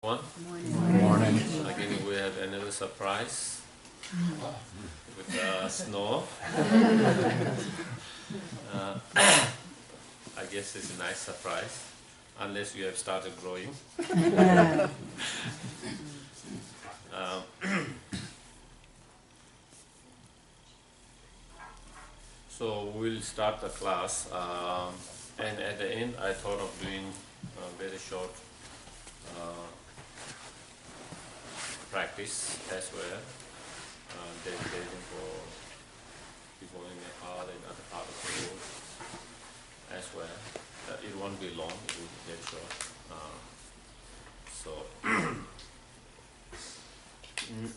Good morning. Again, we have another surprise with snow. I guess it's a nice surprise, unless you have started growing. Um, so we'll start the class, and at the end, I thought of doing a very short practice as well, dedicating for people in Nepal and other parts of the world as well. It won't be long, it will be very short. Mm.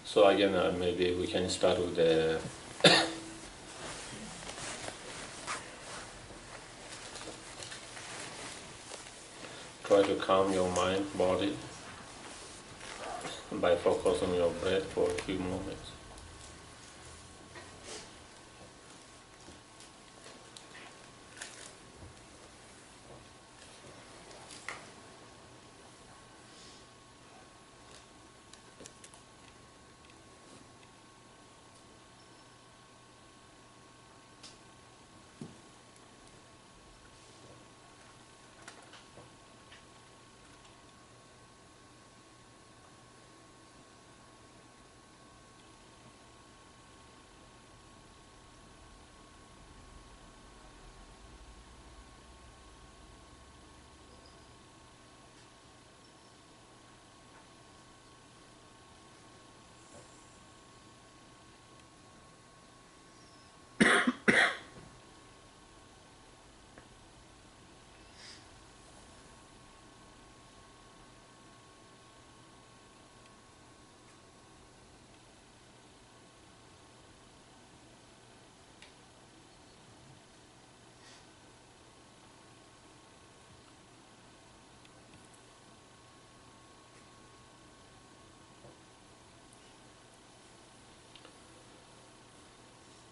So again, maybe we can start with the try to calm your mind, body by focusing on your breath for a few moments.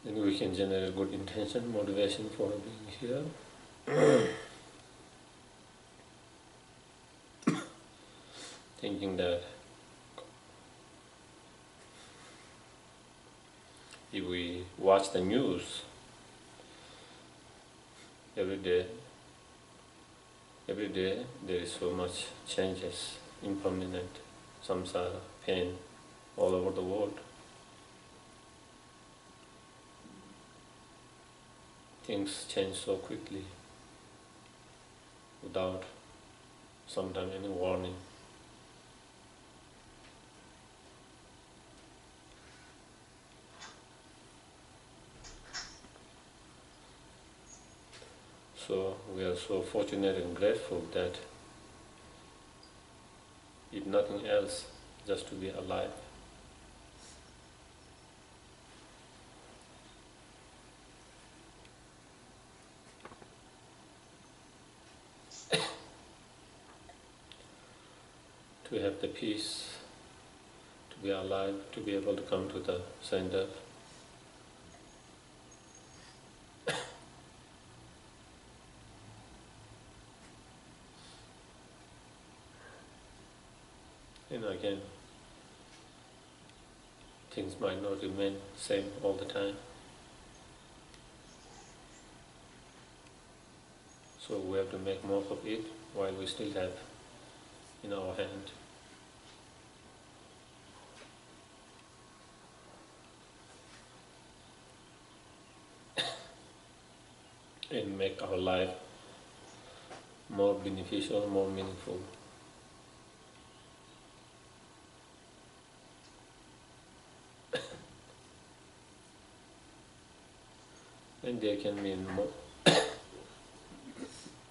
Then we can generate good intention, motivation for being here. Thinking that if we watch the news every day there is so much changes, impermanent, samsara, pain all over the world. Things change so quickly without sometimes any warning. So we are so fortunate and grateful that if nothing else, just to be alive. To have the peace, to be alive, to be able to come to the center. And again, things might not remain same all the time. So we have to make most of it while we still have in our hand. And make our life more beneficial, more meaningful. And there can be more,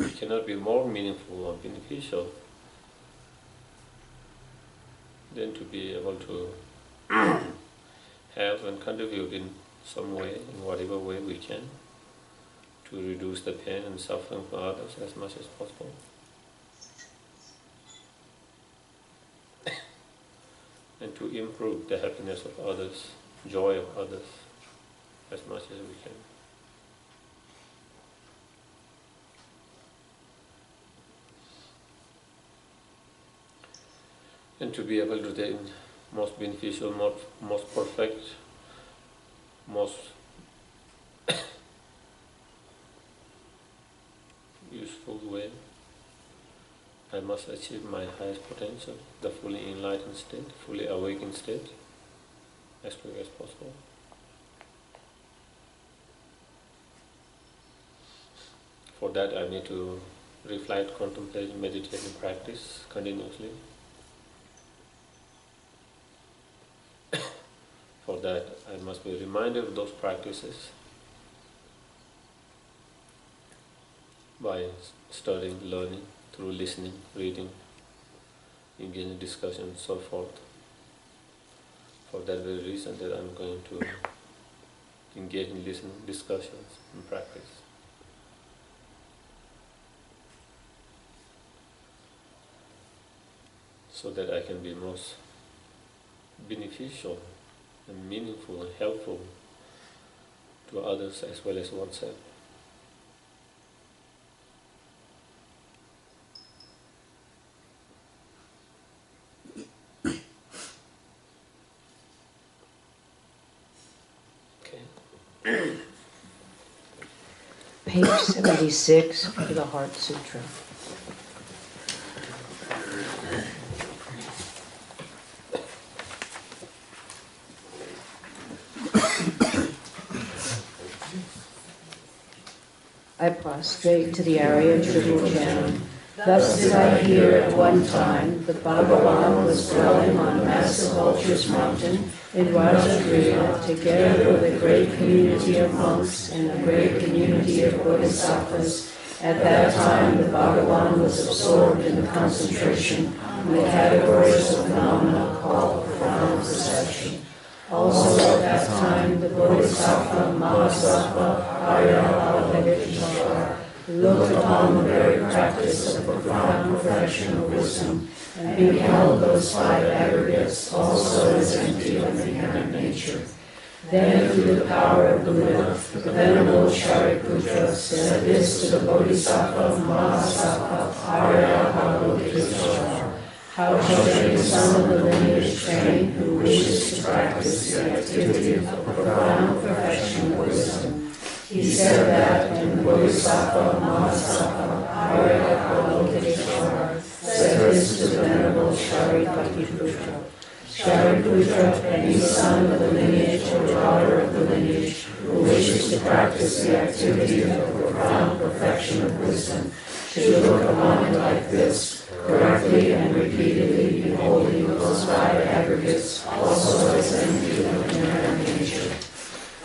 it cannot be more meaningful or beneficial than to be able to help and contribute in some way, in whatever way we can, to reduce the pain and suffering for others as much as possible. And to improve the happiness of others, joy of others, as much as we can. And to be able to then most beneficial, most perfect, most useful way, I must achieve my highest potential, the fully enlightened state, fully awakened state, as quick as possible. For that I need to reflect, contemplate, meditate and practice continuously. For that I must be reminded of those practices by studying, learning, through listening, reading, engaging in discussion and so forth. For that very reason that I'm going to engage in listening, discussions and practice. So that I can be most beneficial and meaningful and helpful to others as well as oneself. Okay. Page 76 for the Heart Sutra. I prostrate to the Arya Triple Gem. Thus did I hear at one time that Bhagavan was dwelling on massive Vulture's mountain in Rajagriha, together with a great community of monks and a great community of bodhisattvas. At that time, the Bhagavan was absorbed in the concentration on the categories of phenomena called profound perception. Also at that time, the Bodhisattva, Mahasattva, Arya, Avalokiteshvara looked upon the very practice of profound perfection of wisdom and beheld those five aggregates also as empty of inherent nature. Then, through the power of Buddha, the Venerable Shariputra said this to the Bodhisattva, Mahasattva, Arya, Avalokiteshvara: how shall any son of the lineage train who wishes to practice the activity of profound perfection of wisdom? He said that, and the Bodhisattva, Mahasattva, Arya, Avalokiteshvara said this to the Venerable Shariputra: Shariputra, any son of the lineage or daughter of the lineage who wishes to practice the activity of profound perfection of wisdom should look upon it like this, correctly and repeatedly beholding those five aggregates also as empty of inherent nature.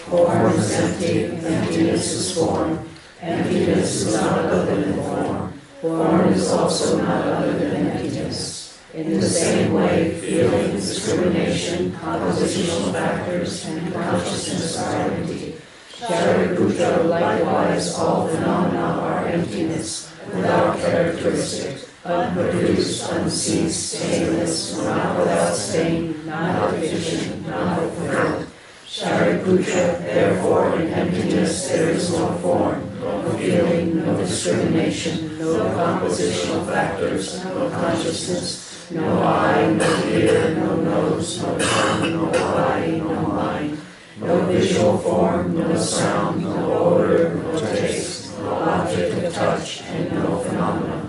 Form is empty, emptiness is form. Emptiness is not other than form. Form is also not other than emptiness. In the same way, feeling, discrimination, compositional factors, and consciousness are empty. Shariputra, likewise, all phenomena are emptiness, without characteristic, unproduced, unceased, stainless, not without stain, not deficient, not fulfilled. Shariputra, therefore, in emptiness there is no form, no feeling, no discrimination, no compositional factors, no consciousness, no eye, no ear, no nose, no tongue, no body, no mind, no visual form, no sound, no odor, no taste, no object of touch, and no phenomena.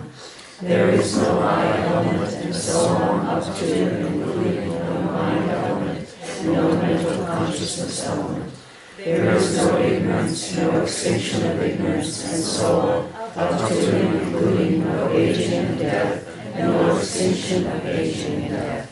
There is no I element, and so on up to and including no mind element, and no mental consciousness element. There is no ignorance, no extinction of ignorance, and so on up to and including no aging and death, and no extinction of aging and death.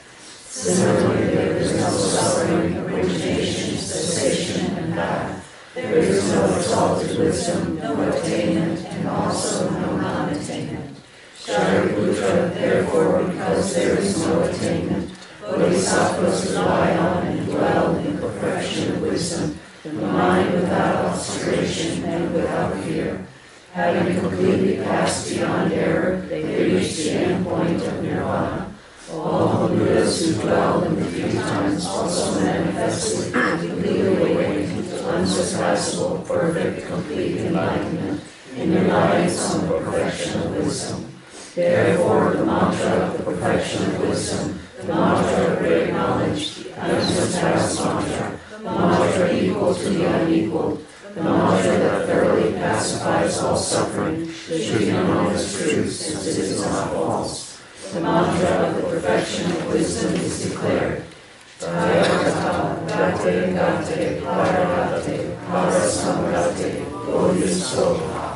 Similarly, there is no suffering, origination, cessation, and path. There is no exalted wisdom, no attainment, and also no non-attainment. Shariputra, therefore, because there is no attainment, bodhisattvas rely on and dwell in perfection of wisdom, the mind without obscuration and without fear. Having completely passed beyond error, they reach the end point of nirvana. All the Buddhas who dwell in the three times also manifested completely awakened to unsurpassable, perfect, complete enlightenment in reliance on the perfection of wisdom. Therefore, the mantra of the perfection of wisdom, the mantra of great knowledge, the unsurpassed mantra, the mantra equal to the unequaled, the mantra that thoroughly pacifies all suffering, should be known as truth, since it is not false. The mantra of the perfection of wisdom is declared. Tayakata, Gate, Gate, Paragate, Parasamrate, Bodhisattva.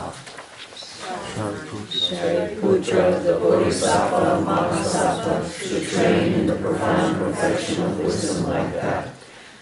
Shariputra, the Bodhisattva Mahasattva, should train in the profound perfection of wisdom like that.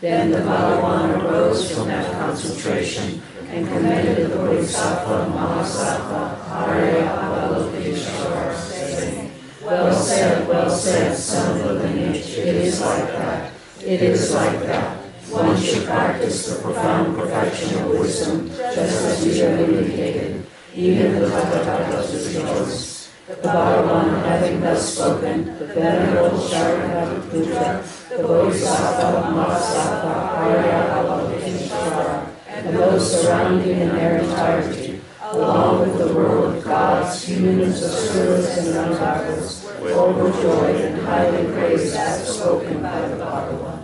Then the Bhagavan arose from that concentration and commended the Bodhisattva Mahasattva Arya Avalokiteshvara, saying, well said, son of the lineage, it is like that. It is like that. One should practice the profound perfection of wisdom, just as we have indicated. Even the Tathagatas rejoice. The Bhagavan, having thus spoken, the venerable Shariputra, the Bodhisattva Mahasattva Arya Avalokiteshvara, and those surrounding in their entirety, along with the world of gods, humans, asuras, and Gandharvas, were overjoyed and highly praised as spoken by the Bhagavan.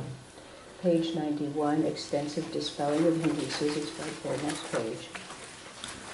Page 91, extensive dispelling of Hinduism, it's right there, next page.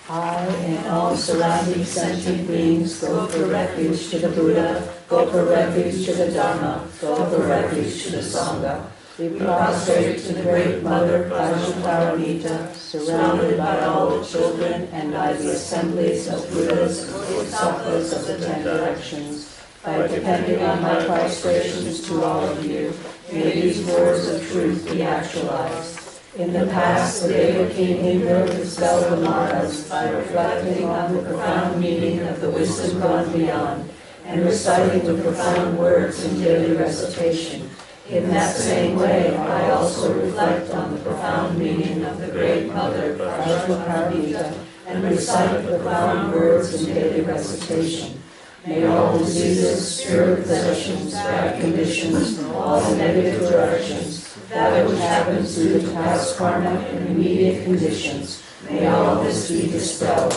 I and all surrounding sentient beings go for refuge to the Buddha, go for refuge to the Dharma, go for refuge to the Sangha. We prostrate to the Great Mother Vajraparamita, surrounded by all the children and by the assemblies of Buddhas and Bodhisattvas of the 10 directions. By depending on my prostrations to all of you, may these words of truth be actualized. In the past, the Deva King Indra dispelled the Maras by reflecting on the profound meaning of the wisdom gone beyond and reciting the profound words in daily recitation. In that same way, I also reflect on the profound meaning of the Great Mother Vajraparamita and recite the profound words in daily recitation. May all diseases, spirit possessions, bad conditions, all the negative directions, that which happens due to past karma and immediate conditions, may all this be dispelled.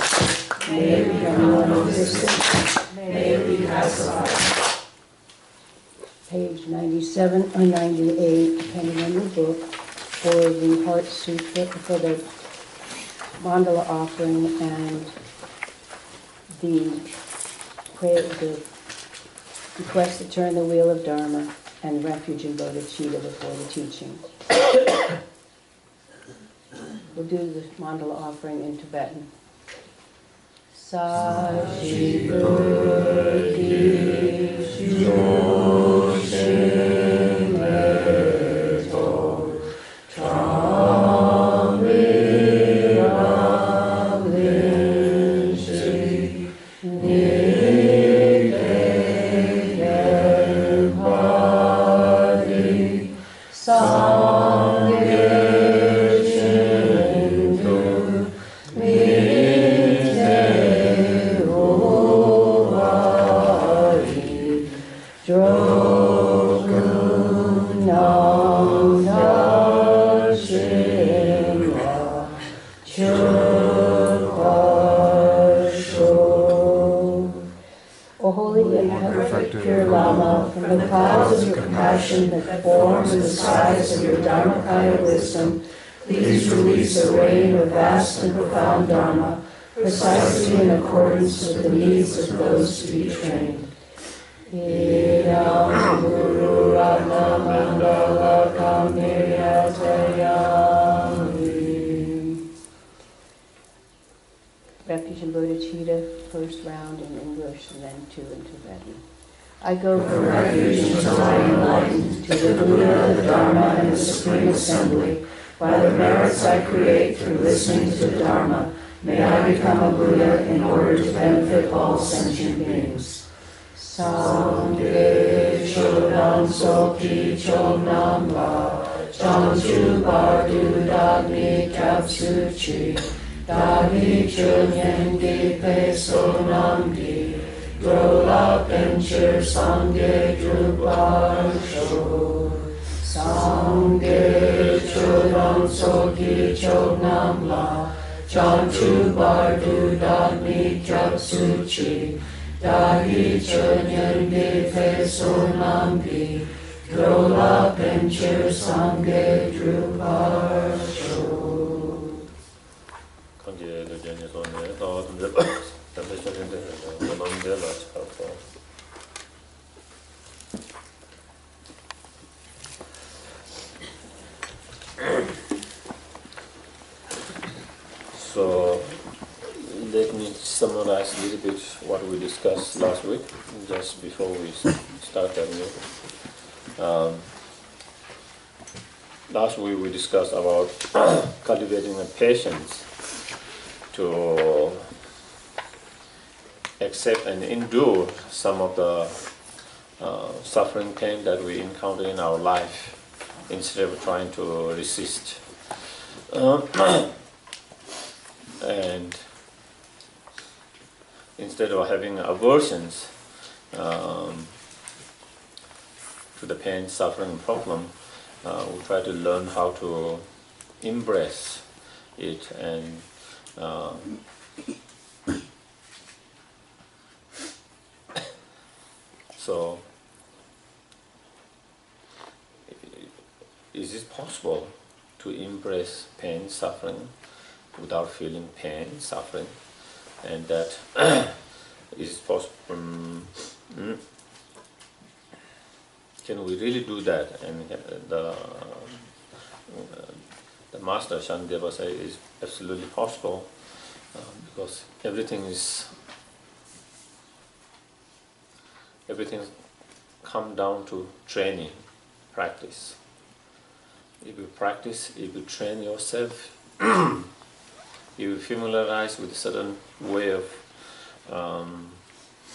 May it become non-existent. May it be pacified. Page 97 or 98, depending on your book, for the Heart Sutra, for the mandala offering and the request to turn the wheel of Dharma and refuge in bodhicitta before the teaching. We'll do the mandala offering in Tibetan. Sashi Buddhi Shushin Meto Tramiralinshi Nikevadi Sangye Shindu O holy and perfect pure Lama, from the clouds of your compassion that form in the skies of your Dharmakaya wisdom, please release a rain of vast and profound Dharma, precisely in accordance with the needs of those to be trained. Idam Guru Ratna Mandala Kamniyatayami. Refuge in bodhicitta, first round in English and then 2 in Tibetan. I go for refuge until I am enlightened to the Buddha, the Dharma, and the Supreme Assembly. By the merits I create through listening to the Dharma, may I become a Buddha in order to benefit all sentient beings. Sangye Chodam Soki Chodam Va Chanchu Bardu Dagni Kyapsuchi, Dagi Chunyan Di Peso Namdi, Grola Pencher Sangye Drupar Sho, Sangye Chodam Sogi Chodnam La, Chanchu Bardu Dagni Kyapsuchi, Dagi Chunyan Di Peso Namdi, Grola Pencher Sangye Drupar Sho. So let me summarize a little bit what we discussed last week, just before we start anew. Last week we discussed about cultivating a patience to accept and endure some of the suffering, pain that we encounter in our life, instead of trying to resist. And instead of having aversions to the pain, suffering, and problem, we try to learn how to embrace it and so is it possible to embrace pain, suffering without feeling pain, suffering, and that is possible? Can we really do that? And the master Shantideva says is absolutely possible, because everything come down to training, practice. If you practice, if you train yourself, you familiarize with a certain way of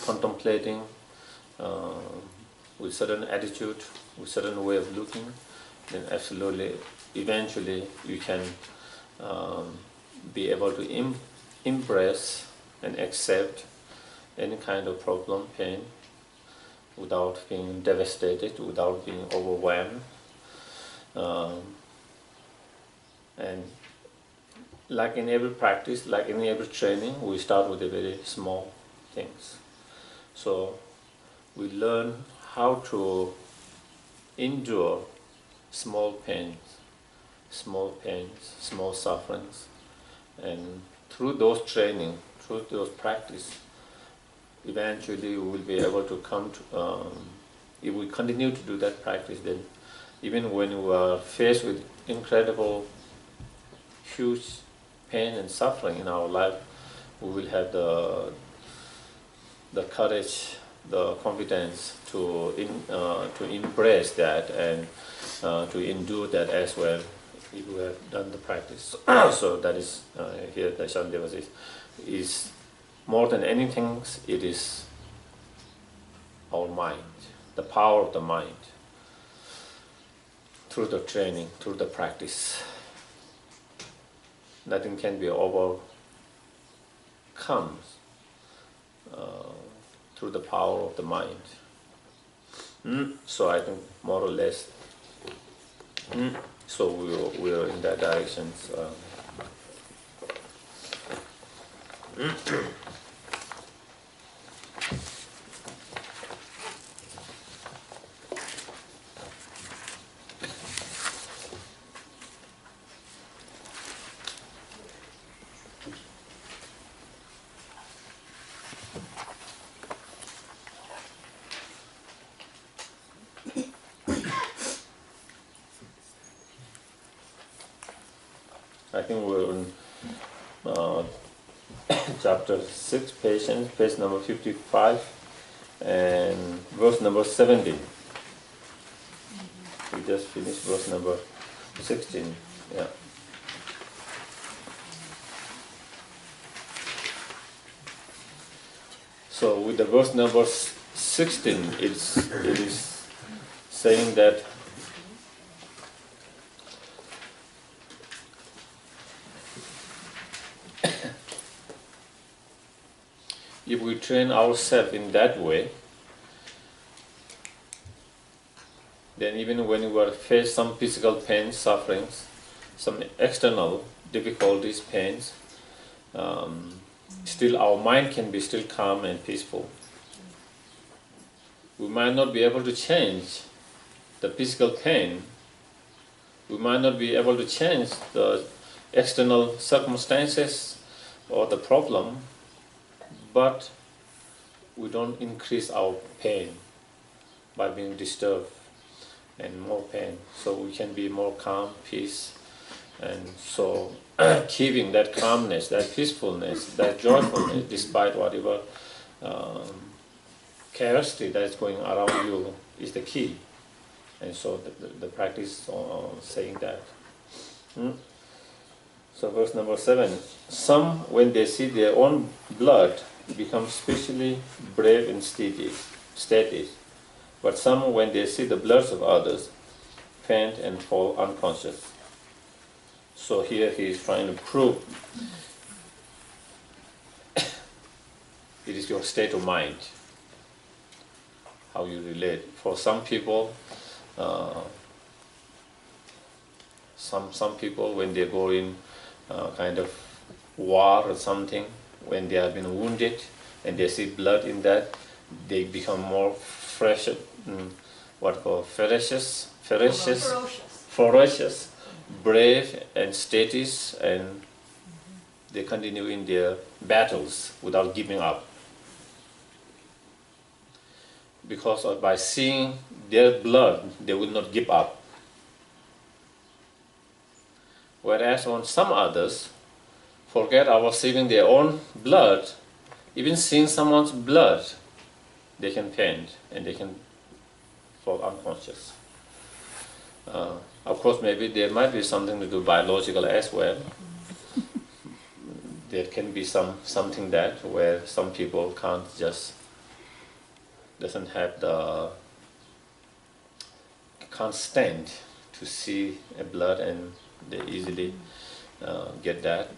contemplating, with certain attitude, with certain way of looking, then absolutely, eventually you can be able to embrace and accept any kind of problem, pain, without being devastated, without being overwhelmed. And like in every practice, like in every training, we start with the very small things. So we learn how to endure small pains, small sufferings, and through those training, through those practice, eventually we will be able to come to, if we continue to do that practice, then even when we are faced with incredible, huge pain and suffering in our life, we will have the courage, the confidence to embrace that and to endure that as well, if we have done the practice. So that is here the Shantideva says, is more than anything, it is our mind, the power of the mind, through the training, through the practice. Nothing can be overcome through the power of the mind. So I think more or less, so we are in that direction. So, I think we're in chapter 6, patience, page number 55, and verse number 17. We just finished verse number 16. Yeah. So with the verse number 16, it is saying that if we train ourselves in that way, then even when we will face some physical pain, sufferings, some external difficulties, pains, still our mind can be still calm and peaceful. We might not be able to change the physical pain. We might not be able to change the external circumstances or the problem, but we don't increase our pain by being disturbed and more pain. So we can be more calm, peace, and so keeping that calmness, that peacefulness, that joyfulness, despite whatever chaosity that is going around you, is the key. And so the practice on saying that. So verse number 7, some when they see their own blood become spiritually brave and steady, but some when they see the bloods of others faint and fall unconscious. So here he is trying to prove it is your state of mind, how you relate. For some people, some people when they go in kind of war or something, when they have been wounded and they see blood in that, they become more ferocious, brave and steady, and they continue in their battles without giving up. Because by seeing their blood, they will not give up. Whereas on some others, forget about seeing their own blood, even seeing someone's blood, they can faint and they can fall unconscious. Of course, maybe there might be something to do biological as well. There can be something that where some people can't stand to see a blood and they easily get that.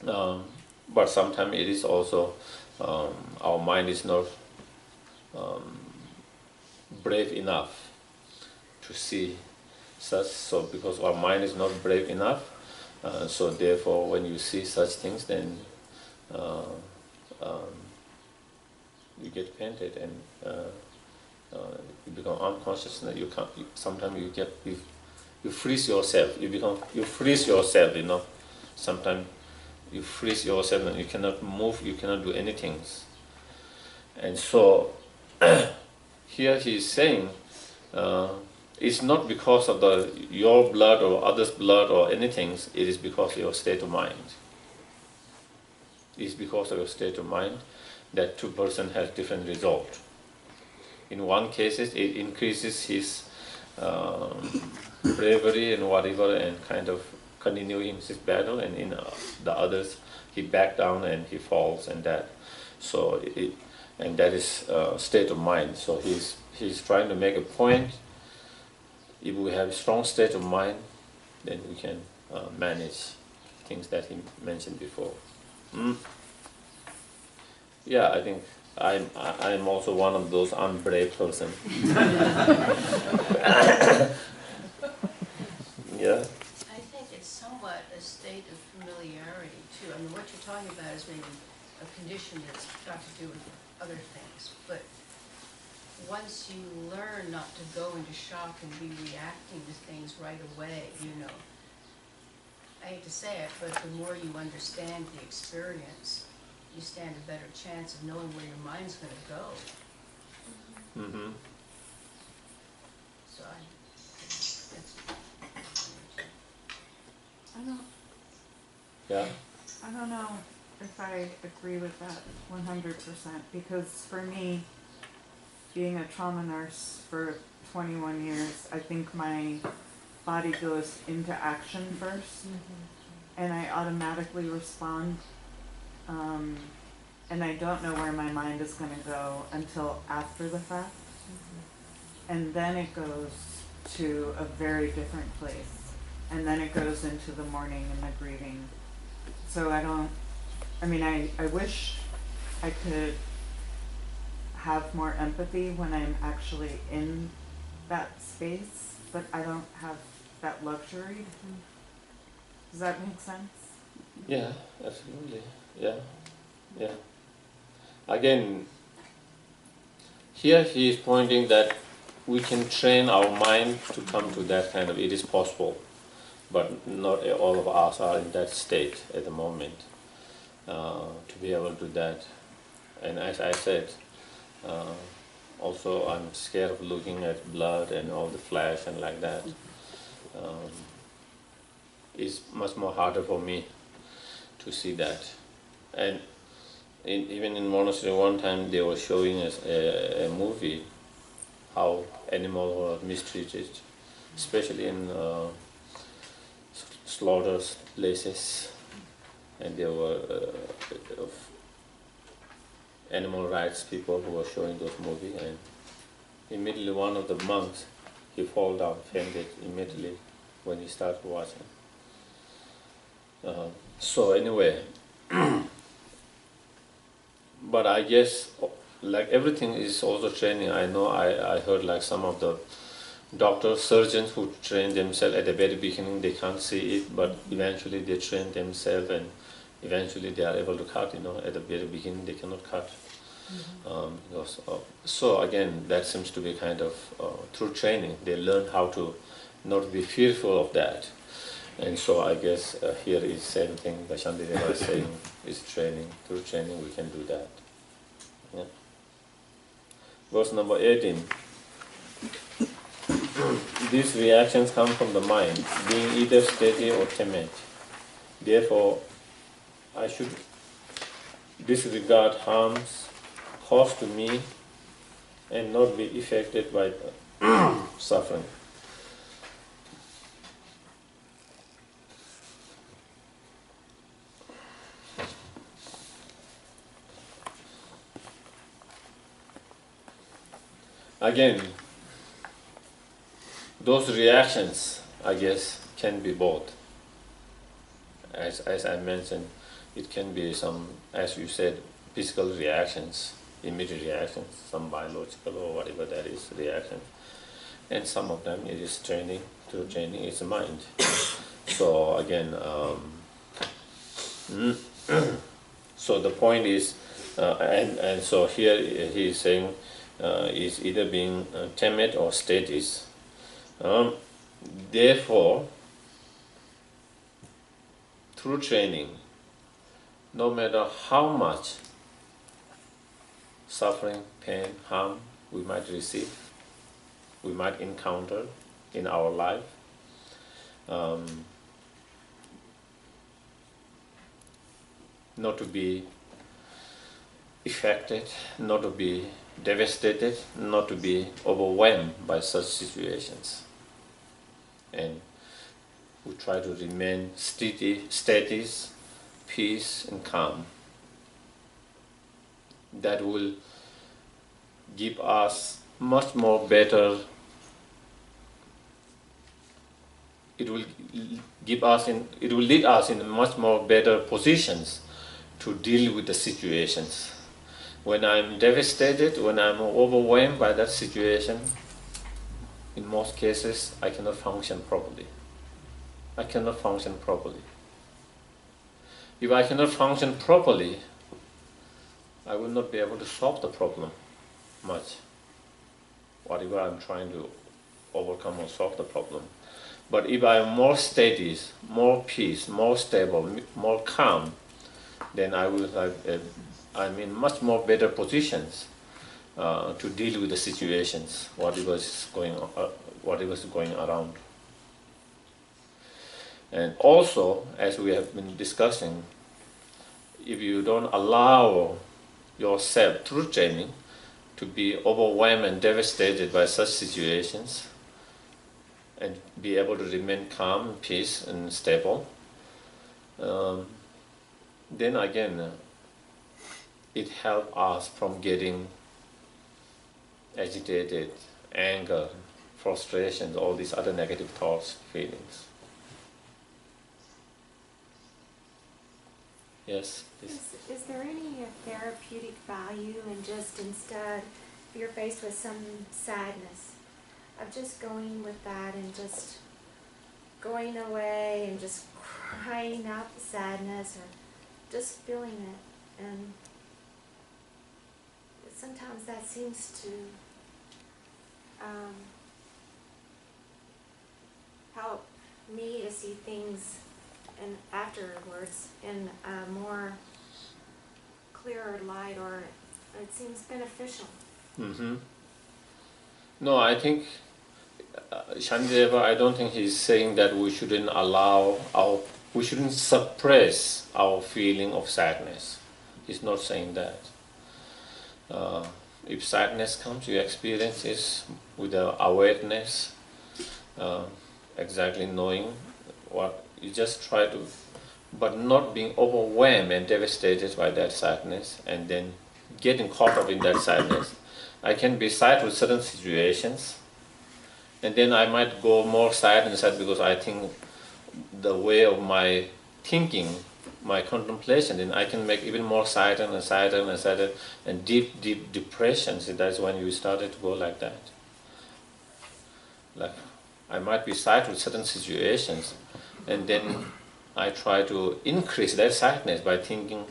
But sometimes it is also our mind is not brave enough to see such. So because our mind is not brave enough, so therefore when you see such things, then you get fainted and you become unconscious. And you can't. Sometimes you freeze yourself. You freeze yourself. Sometimes you freeze yourself and you cannot move. You cannot do anything. And so here he is saying, it's not because of your blood or others' blood or anything. It is because of your state of mind. It is because of your state of mind that two persons have different result. In one case, it increases his bravery and whatever, and kind of continuing his battle, and in the others, he back down and he falls, and that. So and that is state of mind. So he's trying to make a point. If we have a strong state of mind, then we can manage things that he mentioned before. Yeah, I think I'm also one of those unbrave person. Yeah. I think it's somewhat a state of familiarity too. I mean, what you're talking about is maybe a condition that's got to do with other things, but once you learn not to go into shock and be reacting to things right away, I hate to say it, but the more you understand the experience, you stand a better chance of knowing where your mind's going to go. Mm-hmm. So I don't know if I agree with that 100%, because for me, being a trauma nurse for 21 years, I think my body goes into action first, and I automatically respond, and I don't know where my mind is going to go until after the fact, and then it goes to a very different place, and then it goes into the mourning and the grieving. So I wish I could have more empathy when I'm actually in that space, but I don't have that luxury. Does that make sense? Yeah, absolutely. Yeah, yeah. Again, here he is pointing that we can train our mind to come to that kind of, it is possible, but not all of us are in that state at the moment to be able to do that. And as I said, also I'm scared of looking at blood and all the flesh and like that. It's much more harder for me to see that. And even in monastery, one time they were showing us a movie how animals were mistreated, especially in slaughter places, and there were animal rights people who were showing those movies, and immediately one of the monks, he fall down, fainted immediately when he started watching. So anyway, but I guess like everything is also training. I know I heard like some of the doctors, surgeons who train themselves at the very beginning, they can't see it, but eventually they train themselves and eventually they are able to cut, at the very beginning they cannot cut. So again, that seems to be kind of through training, they learn how to not be fearful of that. And so I guess here is same thing that Shantideva is saying, is training. Through training we can do that. Yeah. Verse number 18. These reactions come from the mind, being either steady or timid. Therefore, I should disregard harms caused to me and not be affected by suffering. Again, those reactions, I guess, can be both. As I mentioned, it can be some, as you said, physical reactions, immediate reactions, some biological or whatever that is reaction. And some of them it is training, through training it's the mind. So again, so the point is, and so here he is saying, is either being timid or steady. Therefore, through training, no matter how much suffering, pain, harm we might receive, we might encounter in our life, not to be affected, not to be devastated, not to be overwhelmed by such situations. And we try to remain steady, peace and calm. That will give us much more better, it will lead us in much more better positions to deal with the situations. When I'm devastated, when I'm overwhelmed by that situation, in most cases, I cannot function properly. I cannot function properly. If I cannot function properly, I will not be able to solve the problem much, whatever I'm trying to overcome or solve the problem. But if I am more steady, more peace, more stable, more calm, then I will have I'm in much more better positions to deal with the situations, whatever's going around. And also, as we have been discussing, if you don't allow yourself through training to be overwhelmed and devastated by such situations and be able to remain calm, peace and stable, then again it helps us from getting agitated, anger, frustration, all these other negative thoughts, feelings. Yes, please. Is there any therapeutic value in just instead, if you're faced with some sadness, of just going with that and just going away and just crying out the sadness or just feeling it? And sometimes that seems to help me to see things and afterwards in a more clearer light, or it seems beneficial. Mm-hmm. No, I think Shantideva, I don't think he's saying that we shouldn't we shouldn't suppress our feeling of sadness. He's not saying that. If sadness comes, you experience it with the awareness, exactly knowing what you just try to, but not being overwhelmed and devastated by that sadness and then getting caught up in that sadness. I can be sad with certain situations, and then I might go more sad and sad because I think the way of my thinking, my contemplation, then I can make even more sadder and sadder and sadder and deep, deep depression. So that's when you started to go like that. Like I might be sad with certain situations, and then I try to increase that sadness by thinking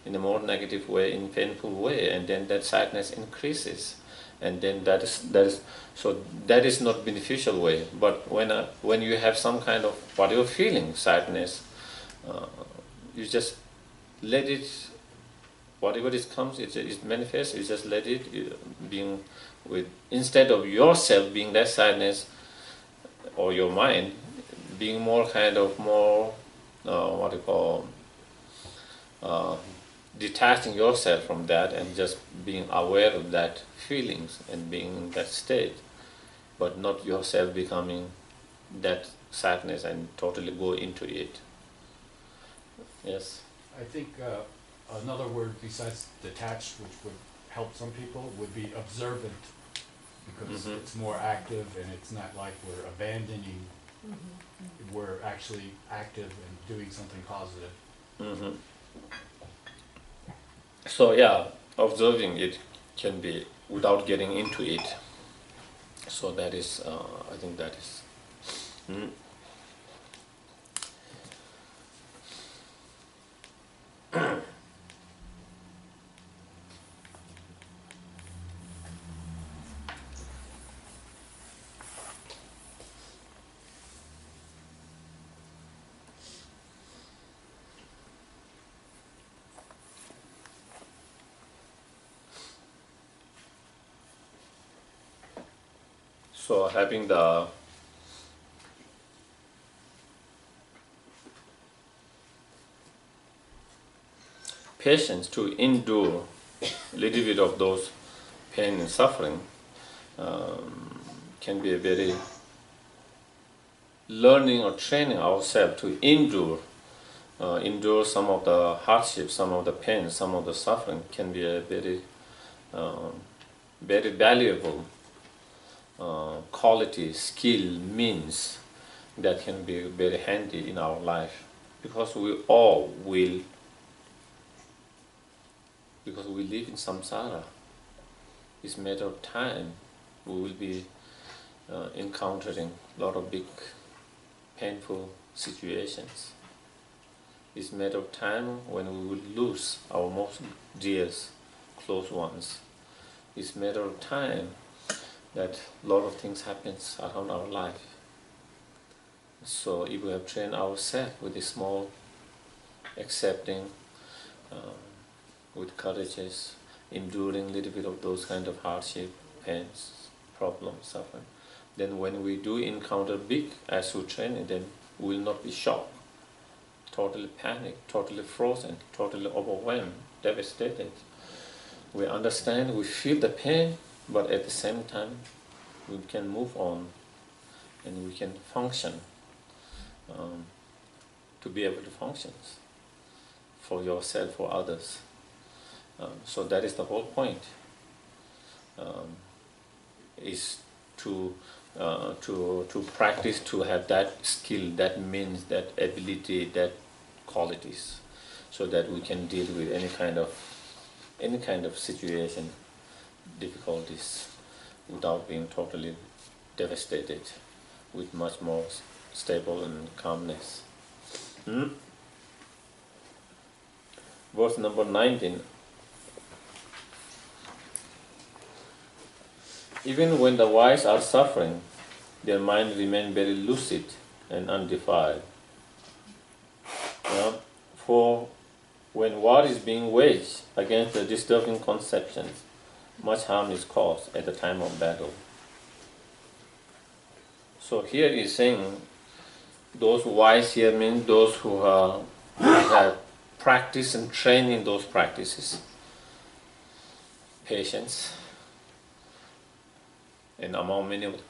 in a more negative way, in painful way, and then that sadness increases, and then that is not beneficial way. But when you have some kind of whatever feeling, sadness, you just let it, whatever it comes, it manifests. You just let it being with, instead of yourself being that sadness or your mind being more kind of more what you call detaching yourself from that and just being aware of that feelings and being in that state, but not yourself becoming that sadness and totally go into it. Yes. I think another word besides detached, which would help some people, would be observant, because it's more active and it's not like we're abandoning. We're actually active and doing something positive. So yeah, observing it can be without getting into it. So that is, I think that is. So having the patience to endure a little bit of those pain and suffering can be a very learning or training ourselves to endure some of the hardships, some of the pain, some of the suffering can be a very very valuable quality, skill, means that can be very handy in our life, because we live in samsara. It's a matter of time. We will be encountering a lot of big, painful situations. It's a matter of time when we will lose our most dearest, close ones. It's a matter of time that a lot of things happens around our life. So if we have trained ourselves with a small accepting, with courageous, enduring a little bit of those kind of hardship, pains, problems, suffering, then when we do encounter big Asu training, then we will not be shocked, totally panicked, totally frozen, totally overwhelmed, devastated. We understand, we feel the pain, but at the same time, we can move on and we can function, to be able to function for yourself, for others. So that is the whole point, is to practice, to have that skill, that means, that ability, that qualities. so that we can deal with any kind of situation, difficulties, without being totally devastated, with much more stable and calmness. Verse number 19. Even when the wise are suffering, their mind remains very lucid and undefiled. For when war is being waged against the disturbing conceptions, much harm is caused at the time of battle. So here he's saying those wise here means those who have practiced and trained in those practices. Patience. And among many of the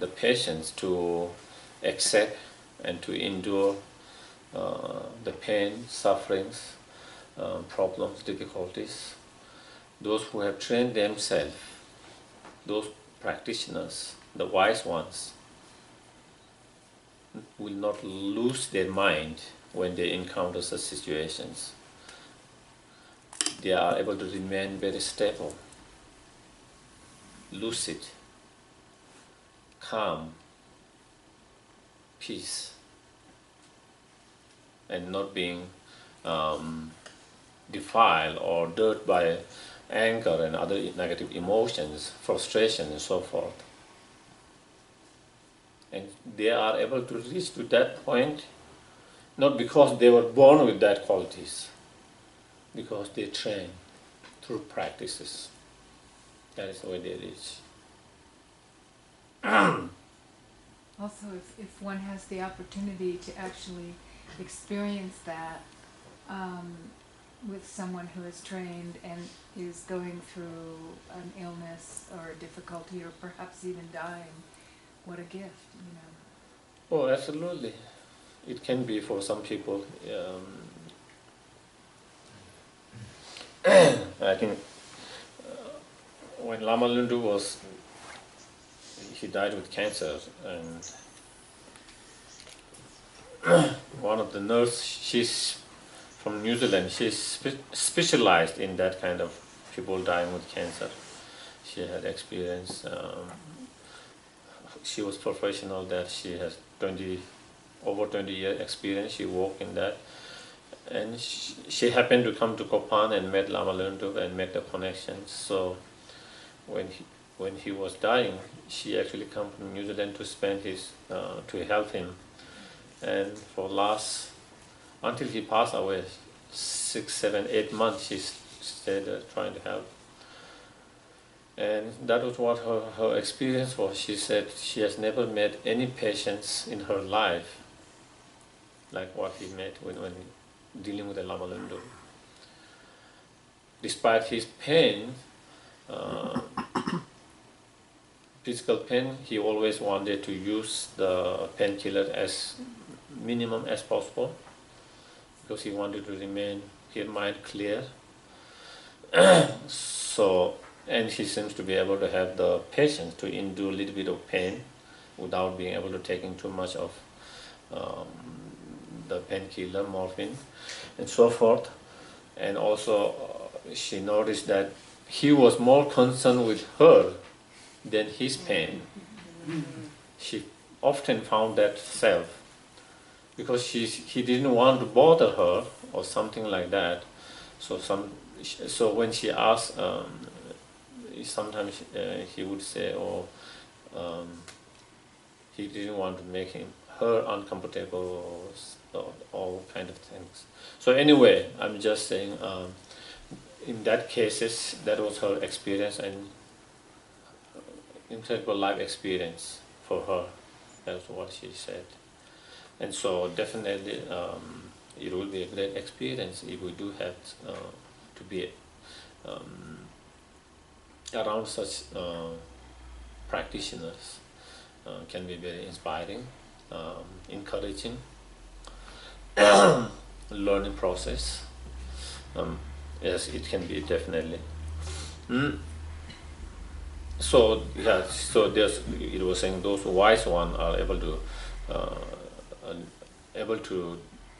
patience to accept and to endure the pain, sufferings, problems, difficulties. Those who have trained themselves, those practitioners, the wise ones, will not lose their mind when they encounter such situations. They are able to remain very stable, lucid, calm, peace, and not being defiled or dirt by anger and other negative emotions, frustration and so forth. And they are able to reach to that point not because they were born with that qualities, because they train through practices. That is the way they reach. Also, if one has the opportunity to actually experience that with someone who is trained and is going through an illness or a difficulty or perhaps even dying, what a gift, you know. Oh, absolutely. It can be for some people. I think when Lama Lundu he died with cancer, and one of the nurses, she's from New Zealand, she's specialized in that kind of people dying with cancer. She had experience, she was professional that she has over 20 years experience, she worked in that. And she happened to come to Kopan and met Lama Lundu and make the connections. So when he was dying, she actually came from New Zealand to help him. And until he passed away, 6, 7, 8 months, she stayed trying to help. And that was what her experience was. She said she has never met any patients in her life like what he met when dealing with the Lama Lundu. Despite his pain, physical pain, he always wanted to use the painkiller as minimum as possible because he wanted to remain his mind clear. And he seems to be able to have the patience to endure a little bit of pain without being able to take in too much of the painkiller, morphine, and so forth. And also she noticed that he was more concerned with her than his pain. She often found that self because he didn't want to bother her or something like that. So when she asked, sometimes he would say, he didn't want to make her uncomfortable or all kind of things. So anyway, I'm just saying, in that cases, that was her experience and incredible life experience for her. That's what she said. And so definitely it will be a great experience if we do have to be around such practitioners. Can be very inspiring, encouraging, learning process. Yes, it can be definitely. So it was saying those wise ones are able to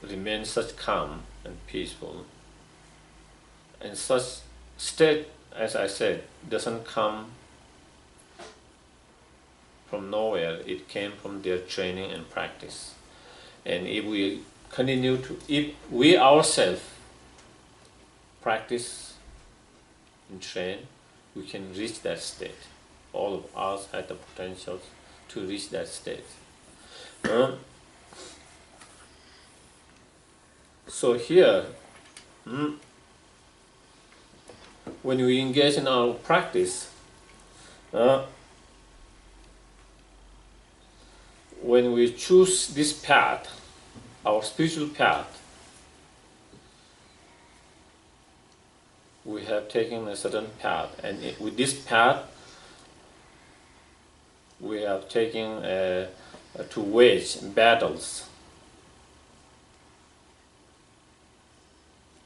remain such calm and peaceful. And such state, as I said, doesn't come from nowhere. It came from their training and practice. And if we continue to, if we ourselves practice and train, we can reach that state. All of us have the potential to reach that state. So here, when we engage in our practice, when we choose this path, our spiritual path, we have taken a certain path, and with this path, we have taken to wage battles.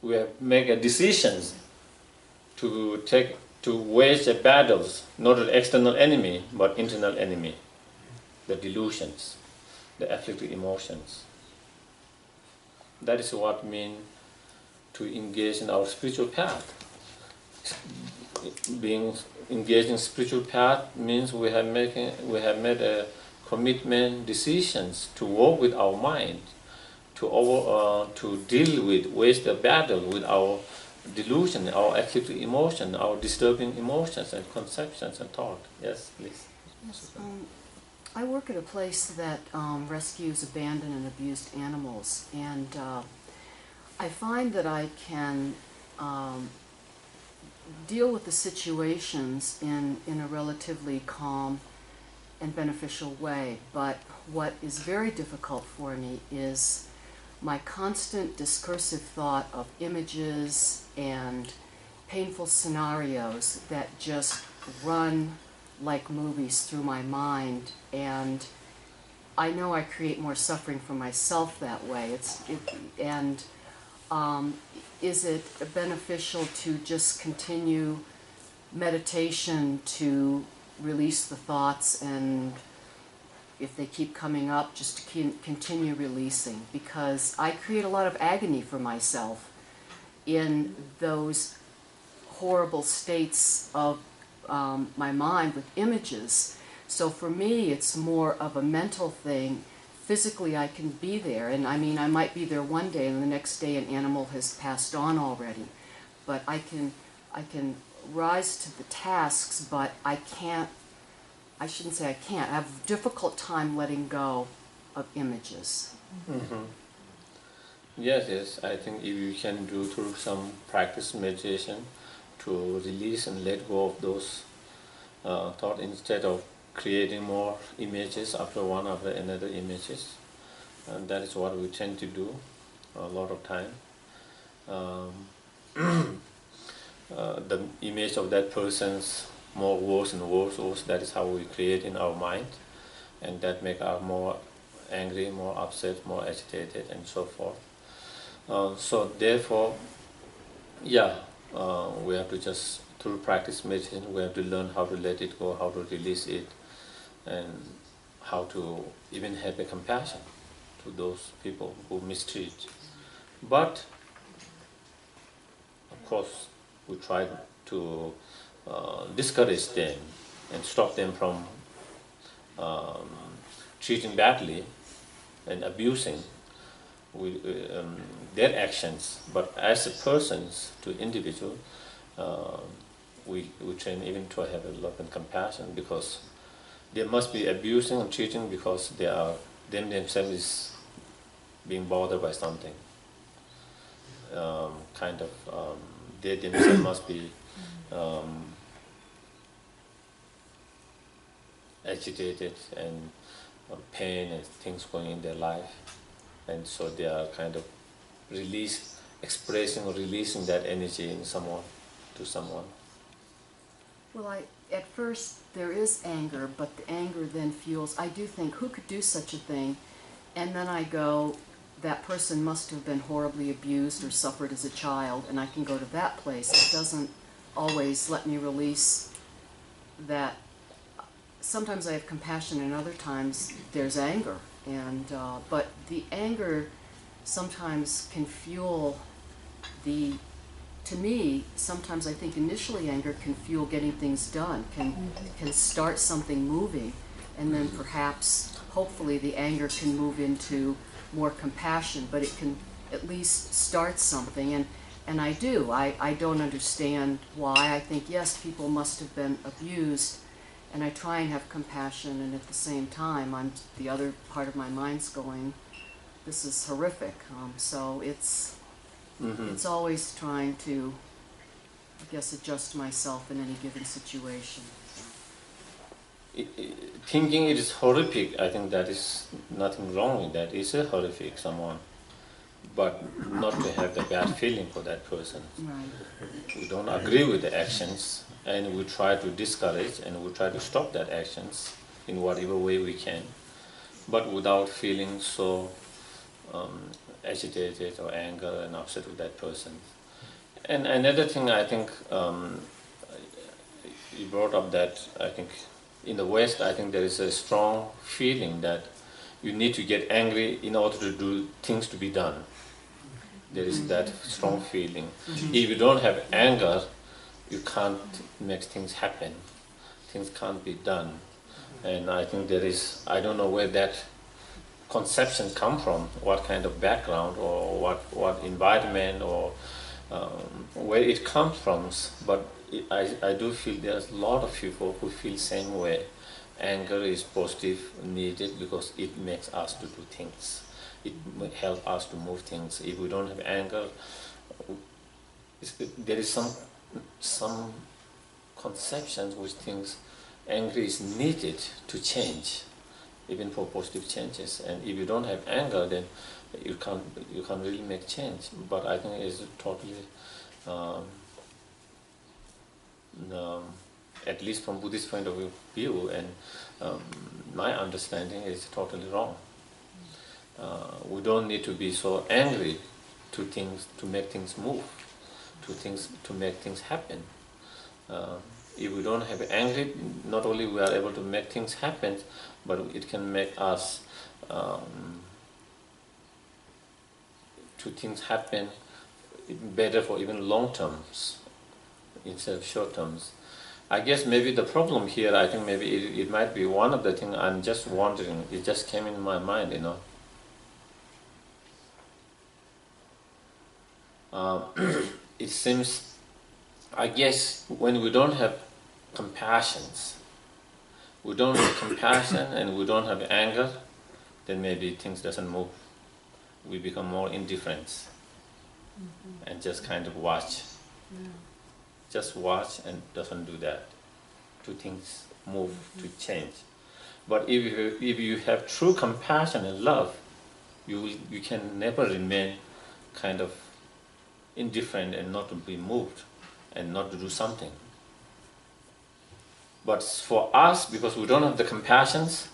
We have made decisions to wage the battles, not the external enemy, but internal enemy, the delusions, the afflicted emotions. That is what it means to engage in our spiritual path. Being engaged in spiritual path means we have made a commitment, decisions to work with our mind, to deal with the battle with our delusion, our afflicted emotion, our disturbing emotions and conceptions and thought. Yes, please. Yes, I work at a place that rescues abandoned and abused animals, and I find that I can deal with the situations in a relatively calm and beneficial way. But what is very difficult for me is my constant discursive thought of images and painful scenarios that just run like movies through my mind, and I know I create more suffering for myself that way. Is it beneficial to just continue meditation to release the thoughts, and if they keep coming up, just to continue releasing? Because I create a lot of agony for myself in those horrible states of my mind with images. So for me, it's more of a mental thing. Physically, I can be there, and I mean, I might be there one day, and the next day an animal has passed on already. But I can rise to the tasks, but I shouldn't say I can't. I have a difficult time letting go of images. Mm-hmm. Yes, I think if you can do through some practice meditation to release and let go of those thoughts instead of creating more images after one after another images, and that is what we tend to do a lot of time. The image of that person's more worse and worse, that is how we create in our mind, and that make us more angry, more upset, more agitated, and so forth. So therefore, we have to just, through practice meditation, we have to learn how to let it go, how to release it, and how to even have a compassion to those people who mistreat. But of course, we try to discourage them and stop them from treating badly and abusing their actions. But as a persons to individual, we train even to have a love and compassion, because they must be abusing and cheating because they themselves is being bothered by something. They themselves must be agitated and pain and things going in their life, and so they are kind of expressing or releasing that energy in someone, to someone. Well, at first there is anger, but the anger then fuels, I do think, who could do such a thing? And then I go, that person must have been horribly abused or suffered as a child, and I can go to that place. It doesn't always let me release that. Sometimes I have compassion, and other times there's anger. And but the anger sometimes can fuel the, to me, sometimes I think initially anger can fuel getting things done, can start something moving, and then perhaps, hopefully, the anger can move into more compassion, but it can at least start something. And I do. I don't understand why. I think, yes, people must have been abused, and I try and have compassion, and at the same time, the other part of my mind's going, this is horrific. So it's always trying to, I guess, adjust myself in any given situation. Thinking it is horrific, I think that is nothing wrong with that. It's a horrific someone, but not to have the bad feeling for that person. Right. We don't agree with the actions, and we try to discourage, and we try to stop that actions in whatever way we can, but without feeling so agitated or anger and upset with that person. And another thing, I think you brought up that, I think in the West, I think there is a strong feeling that you need to get angry in order to do things to be done. There is that strong feeling. If you don't have anger, you can't make things happen. Things can't be done. And I think there is, I don't know where that conception come from, what kind of background or what environment or where it comes from. But I do feel there's a lot of people who feel same way. Anger is positive, needed, because it makes us to do things. It helps us to move things. If we don't have anger, there is some conceptions which thinks anger is needed to change, even for positive changes. And if you don't have anger, then you can't really make change. But I think it's totally, at least from Buddhist point of view, and my understanding is totally wrong. We don't need to be so angry to make things move, to make things happen. If we don't have anger, not only we are able to make things happen, but it can make us to things happen better for even long terms instead of short terms. I guess maybe the problem here, I think maybe it might be one of the things I'm just wondering, it just came in my mind, you know. It seems, I guess, when we don't have compassions, we don't have compassion and we don't have anger, then maybe things doesn't move. We become more indifferent and just kind of watch. Just watch and doesn't do that. To things move, to change. But if you have true compassion and love, you can never remain kind of indifferent and not to be moved and not to do something. But for us, because we don't have the compassions,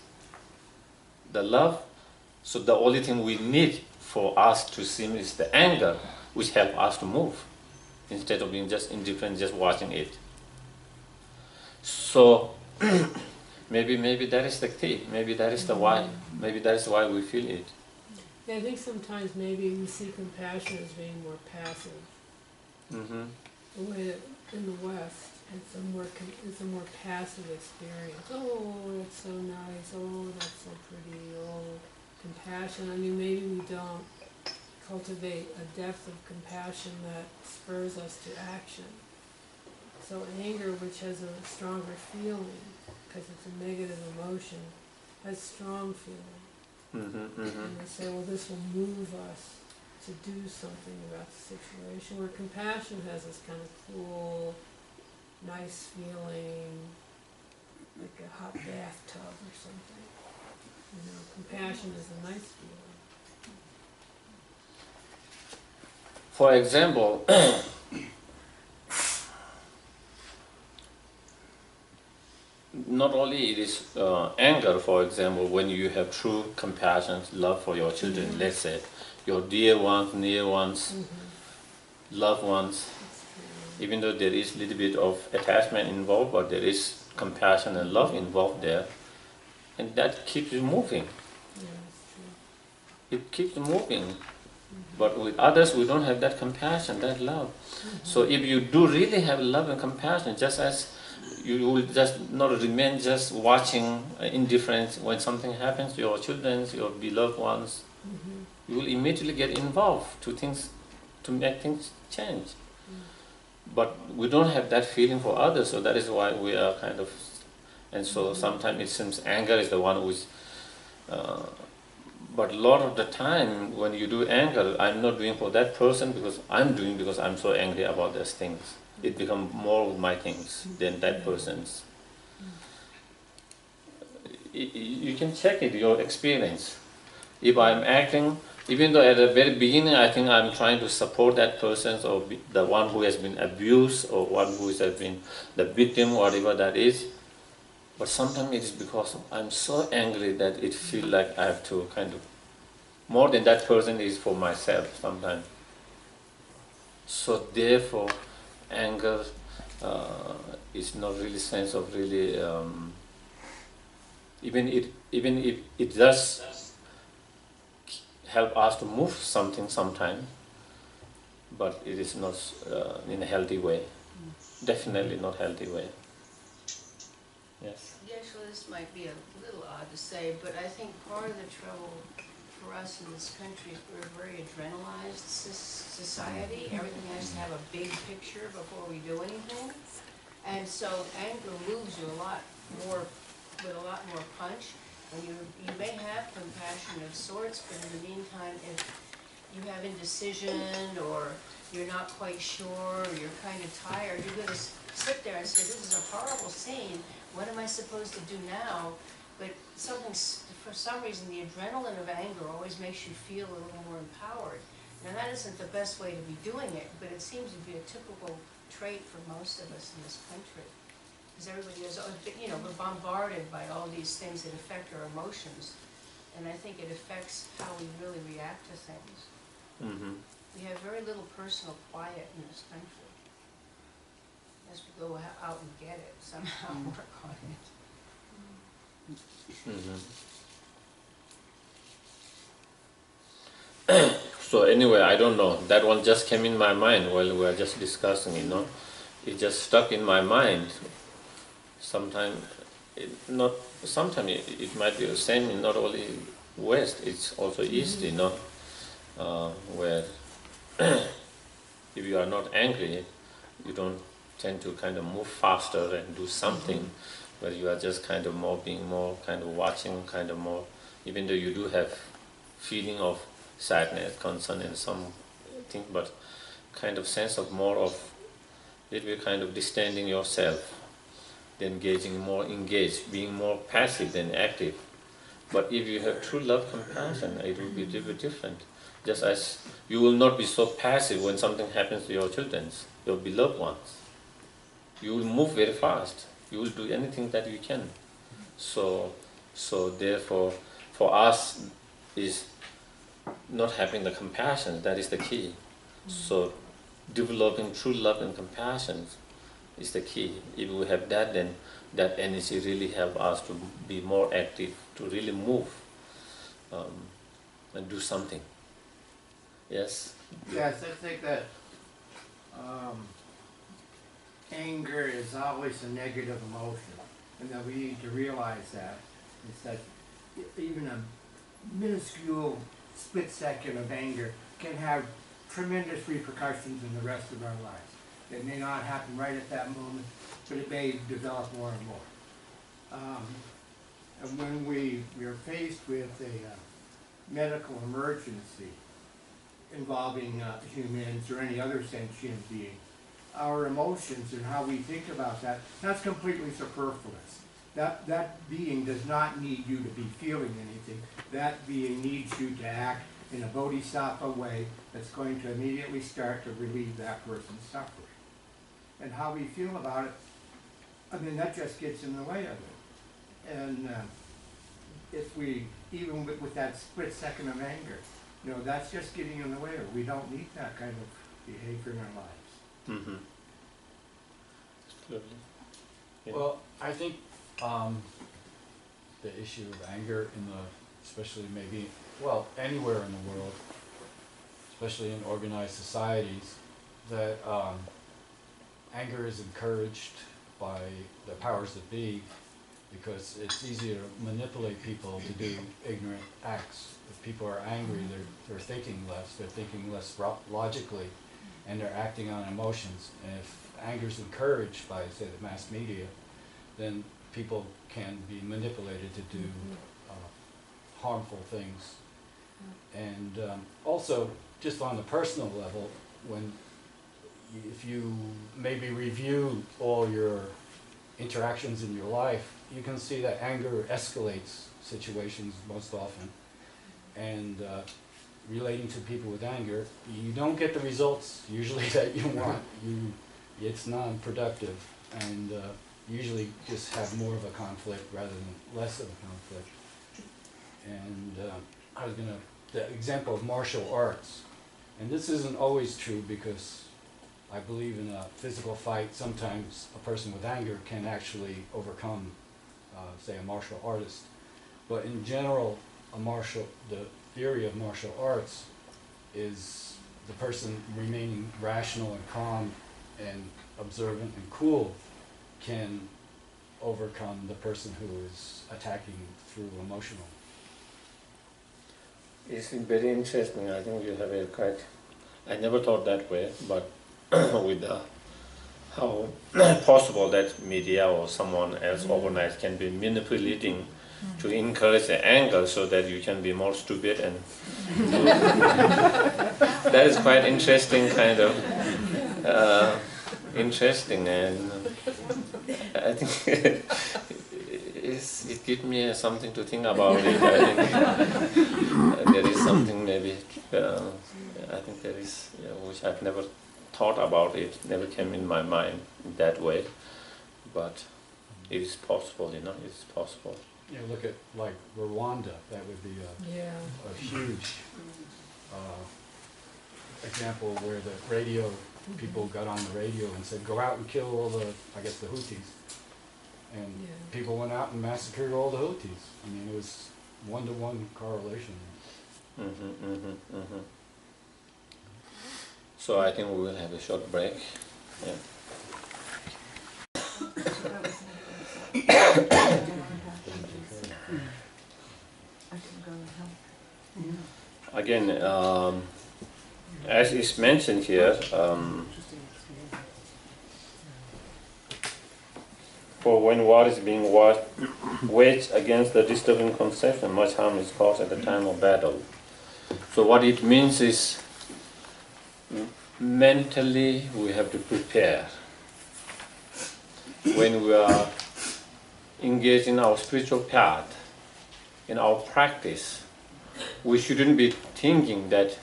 the love, so the only thing we need for us to see is the anger, which help us to move, instead of being just indifferent, just watching it. So maybe that is the key. Maybe that is the why. Maybe that is why we feel it. Yeah, I think sometimes maybe we see compassion as being more passive. The way that in the West, it's a more passive experience. Oh, that's so nice. Oh, that's so pretty. Oh, compassion. I mean, maybe we don't cultivate a depth of compassion that spurs us to action. So anger, which has a stronger feeling, because it's a negative emotion, has strong feeling. And we say, well, this will move us to do something about the situation, where compassion has this kind of cool, nice feeling, like a hot bathtub or something. You know, compassion is a nice feeling. For example, not only it is anger, for example, when you have true compassion, love for your children, let's say, your dear ones, near ones, loved ones, even though there is a little bit of attachment involved, but there is compassion and love involved there, and that keeps you moving. Yeah, that's true. It keeps you moving. But with others, we don't have that compassion, that love. So if you do really have love and compassion, just as you will just not remain just watching indifference when something happens to your children, your beloved ones, you will immediately get involved to make things change. But we don't have that feeling for others, so that is why we are kind of, and so sometimes it seems anger is the one who is, but a lot of the time when you do anger, I'm not doing for that person because I'm so angry about those things. It becomes more of my things than that person's. You can check it, your experience. If I'm acting, even though at the very beginning I think I'm trying to support that person or the one who has been abused or one who has been the victim, whatever that is, but sometimes it is because I'm so angry that it feels like I have to kind of, more than that person is for myself sometimes. So therefore, anger is not really sense of really, even if it does help us to move something sometime, but it is not in a healthy way. Definitely not healthy way. Yes. Geshela, this might be a little odd to say, but I think part of the trouble for us in this country is we're a very adrenalized society. Everything has to have a big picture before we do anything. And so anger moves you a lot more, with a lot more punch. And you may have compassion of sorts, but in the meantime, if you have indecision or you're not quite sure or you're kind of tired, you're going to sit there and say, this is a horrible scene. What am I supposed to do now? But for some reason, the adrenaline of anger always makes you feel a little more empowered. Now, that isn't the best way to be doing it, but it seems to be a typical trait for most of us in this country. Because everybody is, we're bombarded by all these things that affect our emotions. And I think it affects how we really react to things. We have very little personal quiet in this country. As we go out and get it, somehow work on it. So anyway, I don't know. That one just came in my mind while we were just discussing, It just stuck in my mind. Sometimes it might be the same in not only West, it's also East, where if you are not angry, you don't tend to kind of move faster and do something, where you are just kind of being more kind of watching, kind of more, even though you do have feeling of sadness, concern and something, but kind of sense of more of, little bit kind of distending yourself, then engaged, being more passive than active. But if you have true love, compassion, it will be a little bit different. Just as you will not be so passive when something happens to your children, your beloved ones. You will move very fast. You will do anything that you can. So therefore, for us, is not having the compassion, that is the key. So developing true love and compassion is the key. If we have that, then that energy really helps us to be more active, to really move and do something. Yes? Yes, I think that anger is always a negative emotion, and that we need to realize that. It's that even a minuscule split second of anger can have tremendous repercussions in the rest of our lives. It may not happen right at that moment, but it may develop more and more. And when we are faced with a medical emergency involving humans or any other sentient being, our emotions and how we think about that, that's completely superfluous. That being does not need you to be feeling anything. That being needs you to act in a bodhisattva way that's going to immediately start to relieve that person's suffering. And how we feel about it, I mean, that just gets in the way of it. And if we, even with that split second of anger, that's just getting in the way of it. We don't need that kind of behavior in our lives. Absolutely. Yeah. Well, I think the issue of anger especially maybe, anywhere in the world, especially in organized societies, that anger is encouraged by the powers that be because it's easier to manipulate people to do ignorant acts. If people are angry, they're thinking less logically, and they're acting on emotions. And if anger is encouraged by, say, the mass media, then people can be manipulated to do harmful things. And also, just on the personal level, if you maybe review all your interactions in your life, you can see that anger escalates situations most often. And relating to people with anger, you don't get the results usually that you want. It's non-productive, and usually just have more of a conflict rather than less of a conflict. And the example of martial arts, and this isn't always true because I believe in a physical fight, sometimes a person with anger can actually overcome, say, a martial artist. But in general, the theory of martial arts is the person remaining rational and calm and observant and cool can overcome the person who is attacking through emotional. It's very interesting. I think you have a quite. I never thought that way, but with how possible that media or someone else organized can be manipulating to encourage the anger so that you can be more stupid, and that is quite interesting, kind of interesting, and I think it gives me something to think about it. I think there is something maybe, I think there is, which I've never thought about it, never came in my mind that way, but it is possible, it's possible. Look at like Rwanda, that would be a huge example where the radio people got on the radio and said, go out and kill all the Houthis. And people went out and massacred all the Houthis. I mean, it was one-to-one correlation. So I think we will have a short break. Again, as is mentioned here, for when war is being waged against the disturbing conception, much harm is caused at the time of battle. So what it means is, mentally we have to prepare. When we are engaged in our spiritual path, in our practice, we shouldn't be thinking that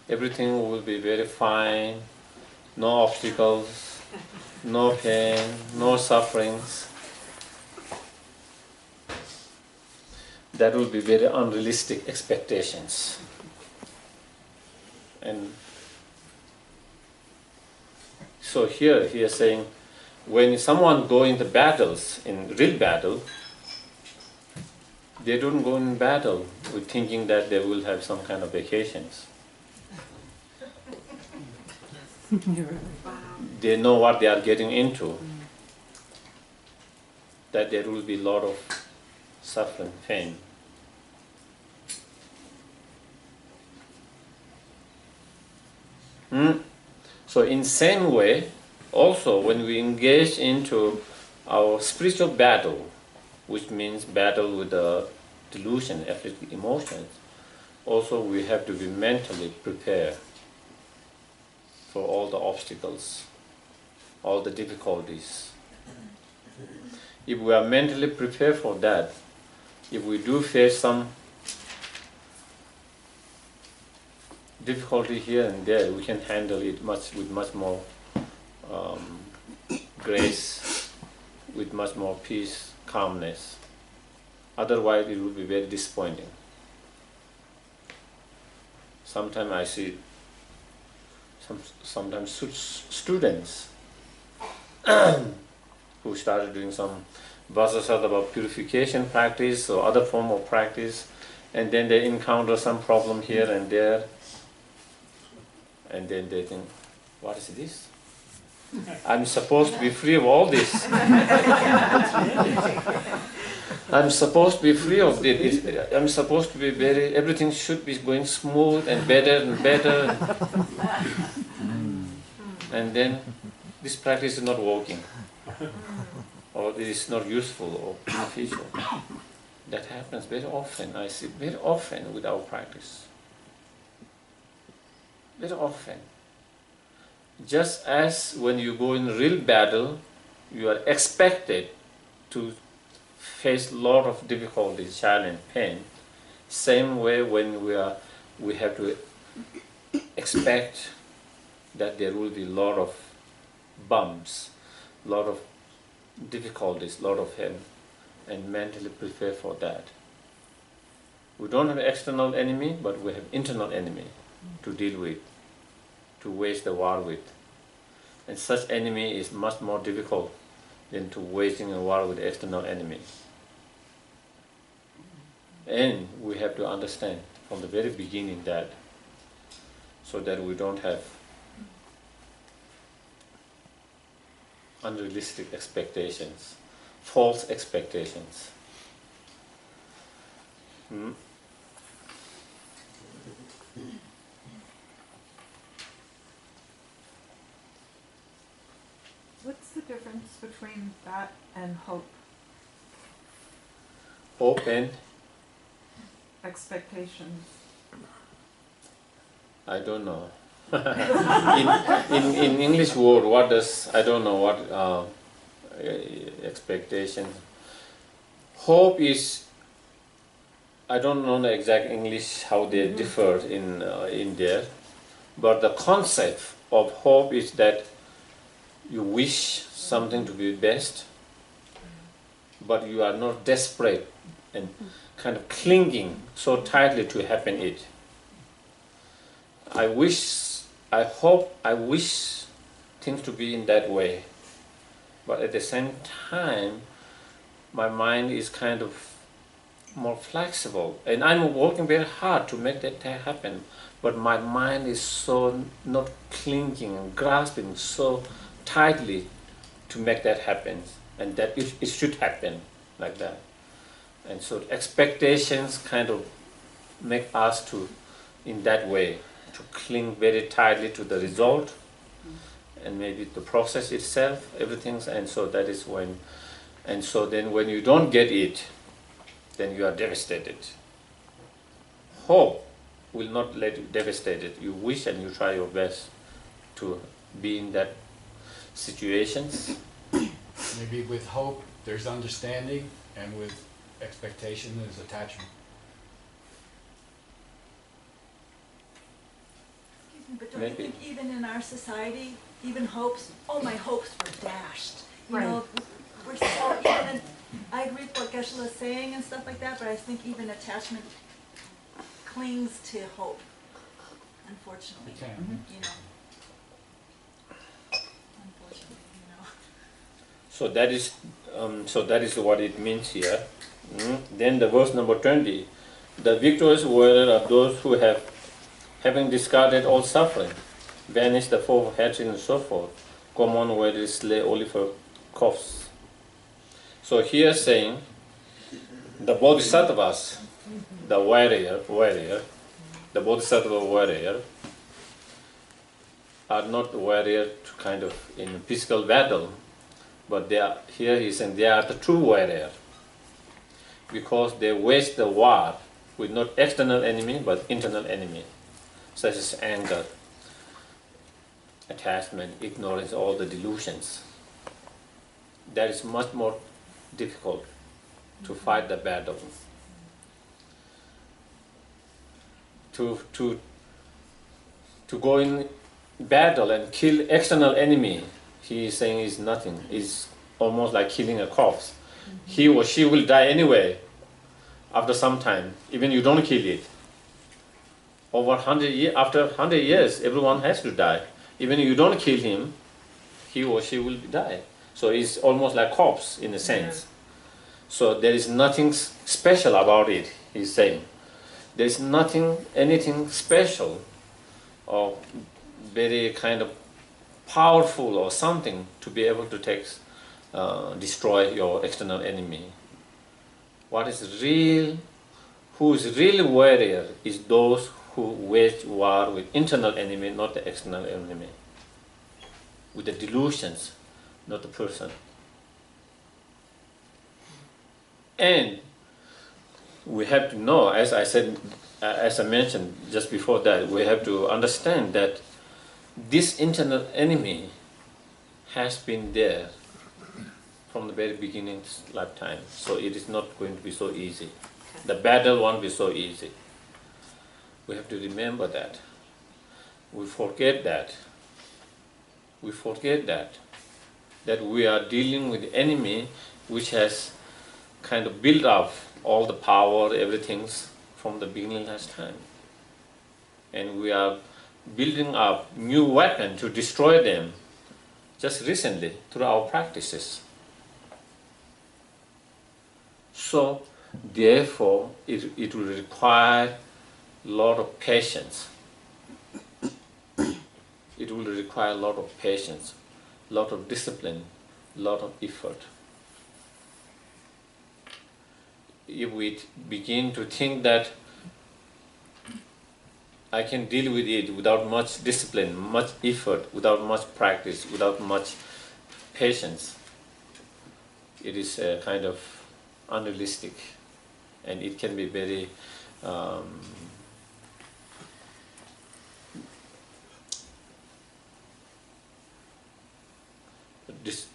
everything will be very fine, no obstacles, no pain, no sufferings. That will be very unrealistic expectations. And so here he is saying, when someone go into battles, in real battle, they don't go in battle with thinking that they will have some kind of vacations. They know what they are getting into, that there will be a lot of suffering, pain. So in same way, also when we engage into our spiritual battle, which means battle with the delusion, afflicted emotions, also we have to be mentally prepared for all the obstacles, all the difficulties. If we are mentally prepared for that, if we do face some difficulty here and there, we can handle it with much more grace, with much more peace, calmness. Otherwise, it will be very disappointing. Sometimes I see sometimes students who started doing some Vajrasattva purification practice or other form of practice, and then they encounter some problem here and there, And then they think, what is this? I'm supposed to be free of all this. I'm supposed to be free of this. I'm supposed to be everything should be going smooth and better and better. And then this practice is not working, or it is not useful or beneficial. That happens very often. I see very often with our practice. Very often. Just as when you go in real battle, you are expected to face a lot of difficulties, challenge, pain. Same way when we have to expect that there will be a lot of bumps, a lot of difficulties, a lot of pain, and mentally prepare for that. We don't have an external enemy, but we have internal enemy to deal with, to wage the war with. And such enemy is much more difficult than to waging a war with the external enemy. And we have to understand from the very beginning that, so that we don't have unrealistic expectations, false expectations. What's the difference between that and hope? Hope and Expectations. I don't know. in English word, what does, I don't know what expectation. Hope is, I don't know the exact English how they differ in there, but the concept of hope is that you wish something to be best, but you are not desperate and kind of clinging so tightly to happen it. I hope, I wish things to be in that way, but at the same time, my mind is kind of more flexible, and I'm working very hard to make that happen, but my mind is so not clinging and grasping so tightly to make that happen, and that it should happen like that. And so expectations kind of make us to, in that way, to cling very tightly to the result, and maybe the process itself, everything, and so that is when, and so then when you don't get it, then you are devastated. Hope will not let you devastated. You wish and you try your best to be in that situations. Maybe with hope there's understanding, and with expectation there's attachment. But don't you think even in our society, even hopes, oh, my hopes were dashed. You know, we're so, even in, I agree with what Geshela is saying and stuff like that, but I think even attachment clings to hope, unfortunately. It can. You know. Unfortunately, you know. So that is what it means here. Then the verse number 20, the victorious warrior are those who have, having discarded all suffering, banished the foe of hatred and so forth, come on where they slay only for coughs. So here saying, the bodhisattvas, the warrior, the bodhisattva warrior, are not warrior to kind of in physical battle, but they are, here he's saying they are the true warrior, because they wage the war with not external enemy but internal enemy, such as anger, attachment, ignorance, all the delusions. That is much more difficult to fight the battle. To go in battle and kill external enemy, he is saying is nothing. Is almost like killing a corpse. He or she will die anyway after some time, even you don't kill it. Over 100 years, after 100 years, everyone has to die. Even if you don't kill him, he or she will die. So it's almost like corpse in a sense. So there is nothing special about it, he's saying. There is nothing, anything special or very kind of powerful or something to be able to destroy your external enemy. What is real, who is really warrior is those who wage war with internal enemy, not the external enemy. With the delusions, not the person. And we have to know, as I mentioned just before that, we have to understand that this internal enemy has been there from the very beginning lifetime. So it is not going to be so easy. The battle won't be so easy. We have to remember that. We forget that. We forget that we are dealing with the enemy which has kind of built up all the power, everything from the beginning last time. And we are building up new weapons to destroy them just recently through our practices. So, therefore, it will require a lot of patience. It will require a lot of patience, a lot of discipline, a lot of effort. If we begin to think that I can deal with it without much discipline, much effort, without much practice, without much patience, it is kind of unrealistic, and it can be very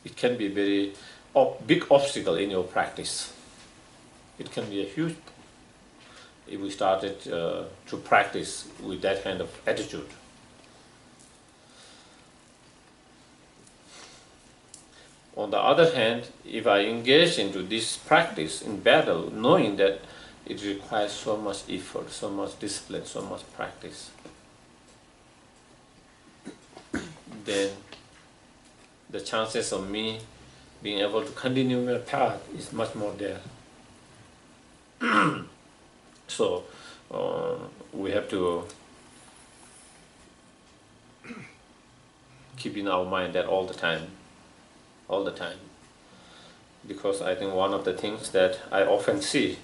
it can be very big obstacle in your practice. It can be a huge, if we started to practice with that kind of attitude. On the other hand, if I engage into this practice in battle, knowing that it requires so much effort, so much discipline, so much practice, then the chances of me being able to continue my path is much more there. So we have to keep in our mind that all the time, because I think one of the things that I often see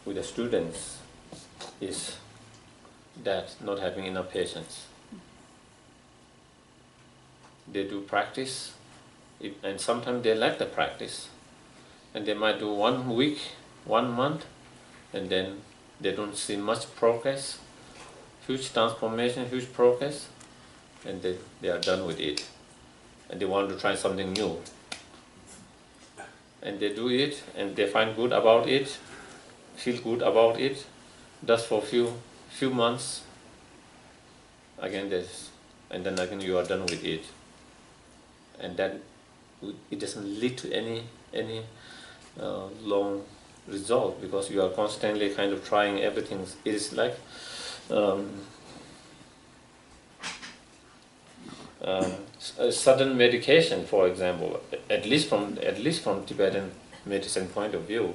with the students is that not having enough patience. They do practice, and sometimes they lack the practice, and they might do 1 week, 1 month, and then they don't see much progress, huge transformation, huge progress, and they are done with it, and they want to try something new. And they do it, and they find good about it, feel good about it, just for few months, again and then again you are done with it. And then it doesn't lead to any long result, because you are constantly kind of trying everything. It is like a sudden medication, for example. At least from Tibetan medicine point of view,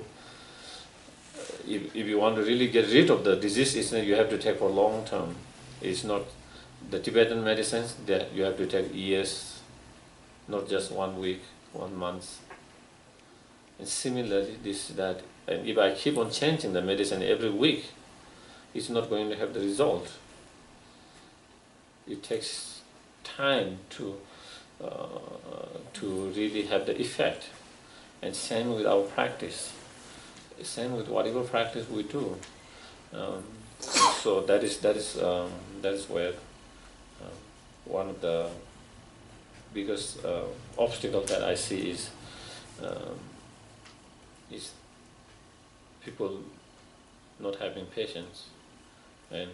if you want to really get rid of the disease, you have to take for long term. It's not the Tibetan medicines that you have to take years. Not just 1 week, 1 month. And similarly, and if I keep on changing the medicine every week, it's not going to have the result. It takes time to really have the effect. And same with our practice. Same with whatever practice we do. So that is where one of the biggest obstacle that I see is people not having patience, and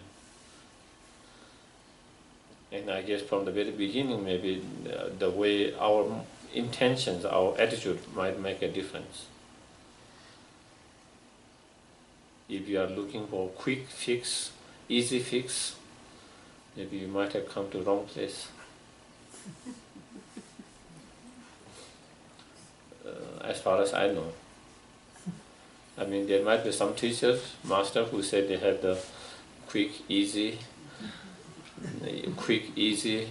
I guess from the very beginning maybe the way our intentions, our attitude might make a difference. If you are looking for quick fix, easy fix, maybe you might have come to the wrong place. As far as I know. I mean, there might be some teachers, masters, who say they have the quick, easy quick, easy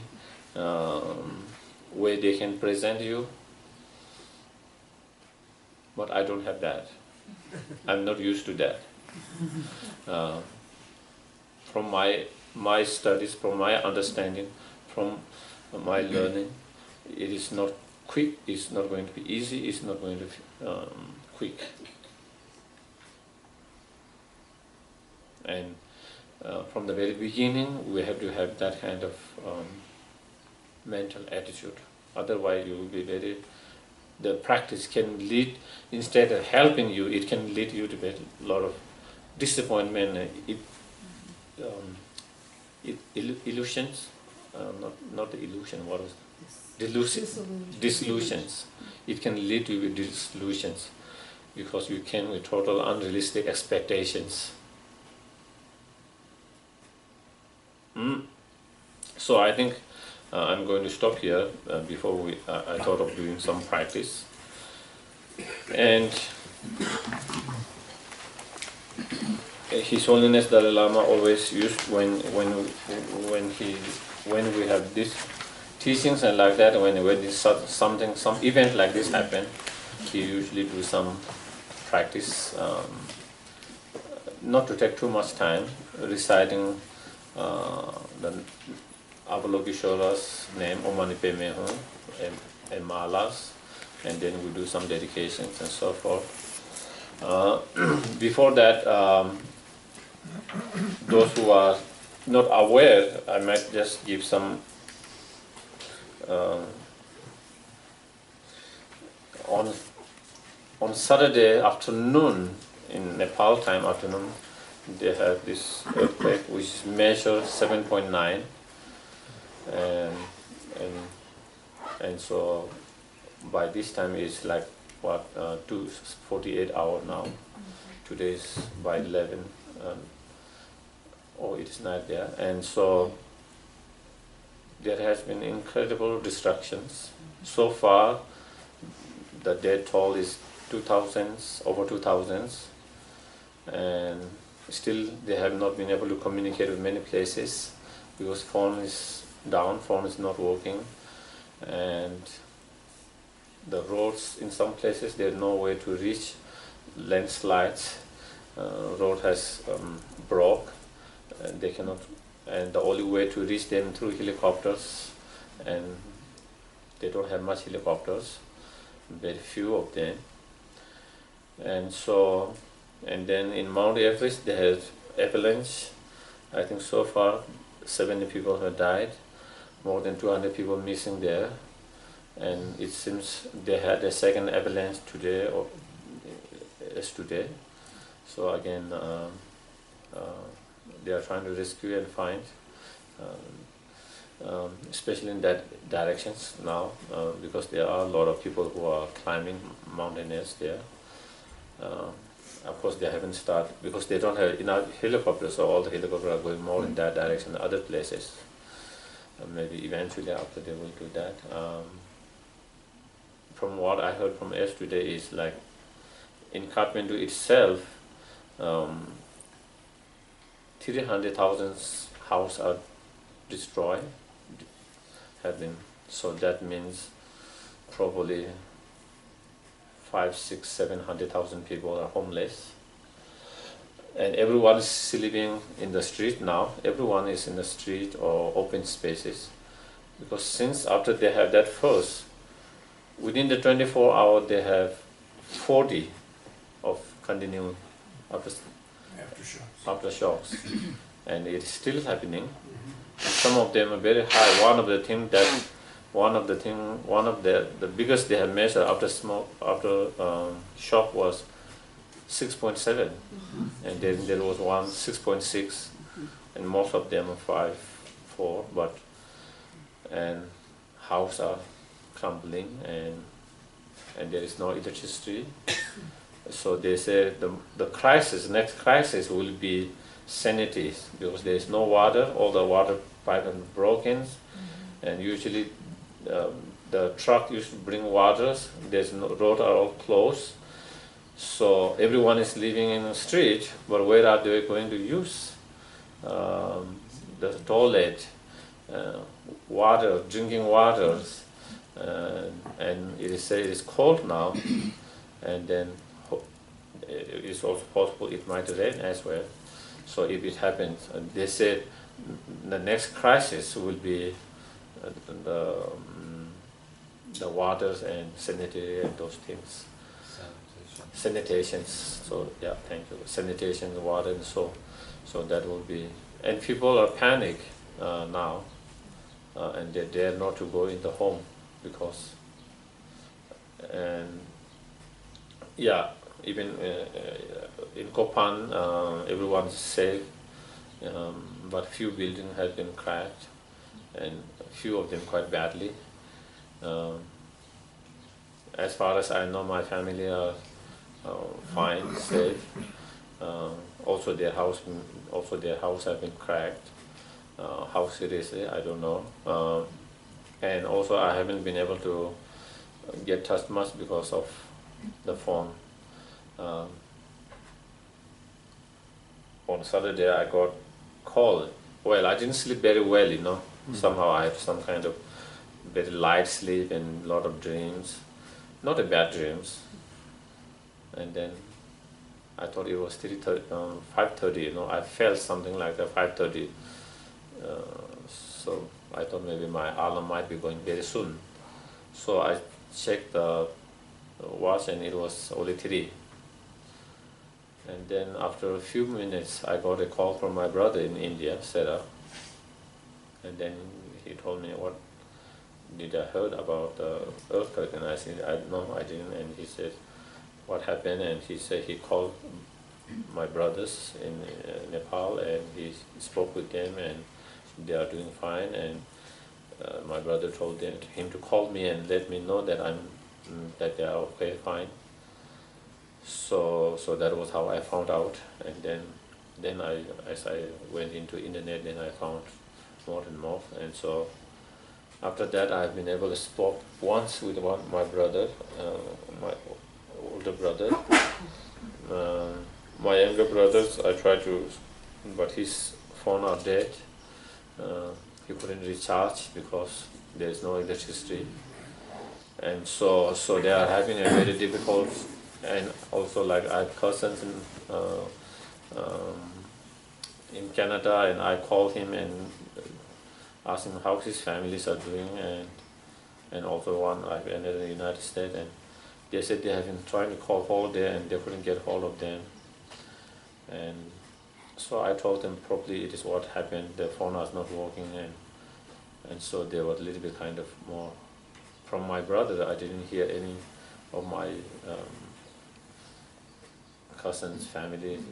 way they can present you. But I don't have that. I'm not used to that. From my studies, from my understanding, from my learning, it is not quick, it's not going to be easy, it's not going to be quick. And from the very beginning, we have to have that kind of mental attitude. Otherwise, you will be the practice can lead, instead of helping you, it can lead you to a lot of disappointment, illusions, not the illusion, what was disillusions. It can lead you with disillusions because you came with total unrealistic expectations. So I think I'm going to stop here before I thought of doing some practice. And His Holiness Dalai Lama always used when we have these teachings and like that, when some event like this happen, he usually do some practice, not to take too much time, reciting the Avalokiteshvara's name, Om Mani Padme Hum, and malas, and then we do some dedications and so forth. Before that, those who are not aware, I might just give some on Saturday afternoon, in Nepal time afternoon, they have this earthquake which is measured 7.9, and so by this time it's like what 2:48 hours now. Today is by 11. It is night there, and so there has been incredible destructions. So far, the dead toll is 2,000s, over 2,000s, and still they have not been able to communicate with many places because phone is down, phone is not working, and the roads in some places there's no way to reach. Landslides, road has broke, and they cannot, and the only way to reach them through helicopters, and they don't have much helicopters, very few of them, and then in Mount Everest they had avalanche. I think so far 70 people have died, more than 200 people missing there, and it seems they had a second avalanche today or yesterday. So again, they are trying to rescue and find, especially in that directions now, because there are a lot of people who are climbing mountaineers there. Of course, they haven't started because they don't have enough helicopters, so all the helicopters are going more in that direction, other places. Maybe eventually after they will do that. From what I heard from yesterday is like in Kathmandu itself, 300,000 houses are destroyed, have been. So that means probably 500,000, 600,000, 700,000 people are homeless, and everyone is sleeping in the street now. Everyone is in the street or open spaces, because since after they have that first, within the 24 hours they have 40 of continuing aftershocks, and it's still happening. And some of them are very high. One of the biggest they have measured after shock was 6.7, and then there was one 6.6, and most of them are 5, 4, and houses are crumbling, and there is no electricity. So they say the next crisis will be sanity, because there is no water, all the water pipes are broken, and usually the truck used to bring waters, there's no road are all closed, so everyone is living in the street, but where are they going to use the toilet? water, drinking waters, and it is said it is cold now, and then it is also possible it might rain as well. So if it happens, they said the next crisis will be the waters and sanitary and those things. Sanitations. So yeah, thank you. Sanitation, water, and so that will be. And people are panic now, and they dare not to go in the home because. And yeah, even in Kopan, everyone's safe, but few buildings have been cracked, and a few of them quite badly. As far as I know, my family are fine, safe. Also, their house have been cracked. How seriously, I don't know. And also, I haven't been able to get touched much because of the phone. On Saturday, I got called. Well, I didn't sleep very well, you know. Somehow I had some kind of very light sleep and a lot of dreams. Not a bad dreams. And then I thought it was 5:30, you know. I felt something like a 5:30. So I thought maybe my alarm might be going very soon. So I checked the watch and it was only 3. And then after a few minutes, I got a call from my brother in India, Sarah. And then he told me, what did I heard about the earthquake? And I said, no, I didn't. And he said, what happened? And he said he called my brothers in Nepal, and he spoke with them, and they are doing fine. And my brother told him to call me and let me know that that they are okay, fine. So that was how I found out. And then as I went into internet, then I found more and more. And so after that, I've been able to speak once with my brother, my older brother. My younger brothers, I tried to, but his phone are dead. He couldn't recharge because there is no electricity. And so they are having a very difficult. And also, like, I have cousins in Canada, and I called him and asked him how his families are doing, and also one I have another in the United States, and they said they have been trying to call all day and they couldn't get hold of them. And so I told them probably it is what happened. The phone was not working, and so they were a little bit kind of more. From my brother, I didn't hear any of my cousins, family, in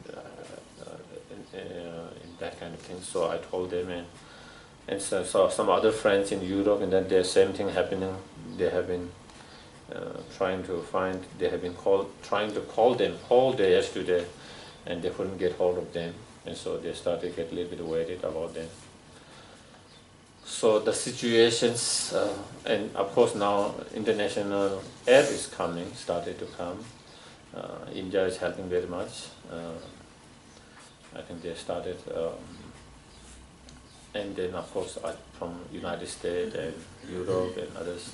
that kind of thing. So I told them, and so some other friends in Europe, and then the same thing happening. They have been trying to find. They have been trying to call them whole day yesterday, and they couldn't get hold of them, and so they started to get a little bit worried about them. So the situations, and of course now international aid is started to come. India is helping very much. I think they started, and then of course from United States and Europe and others.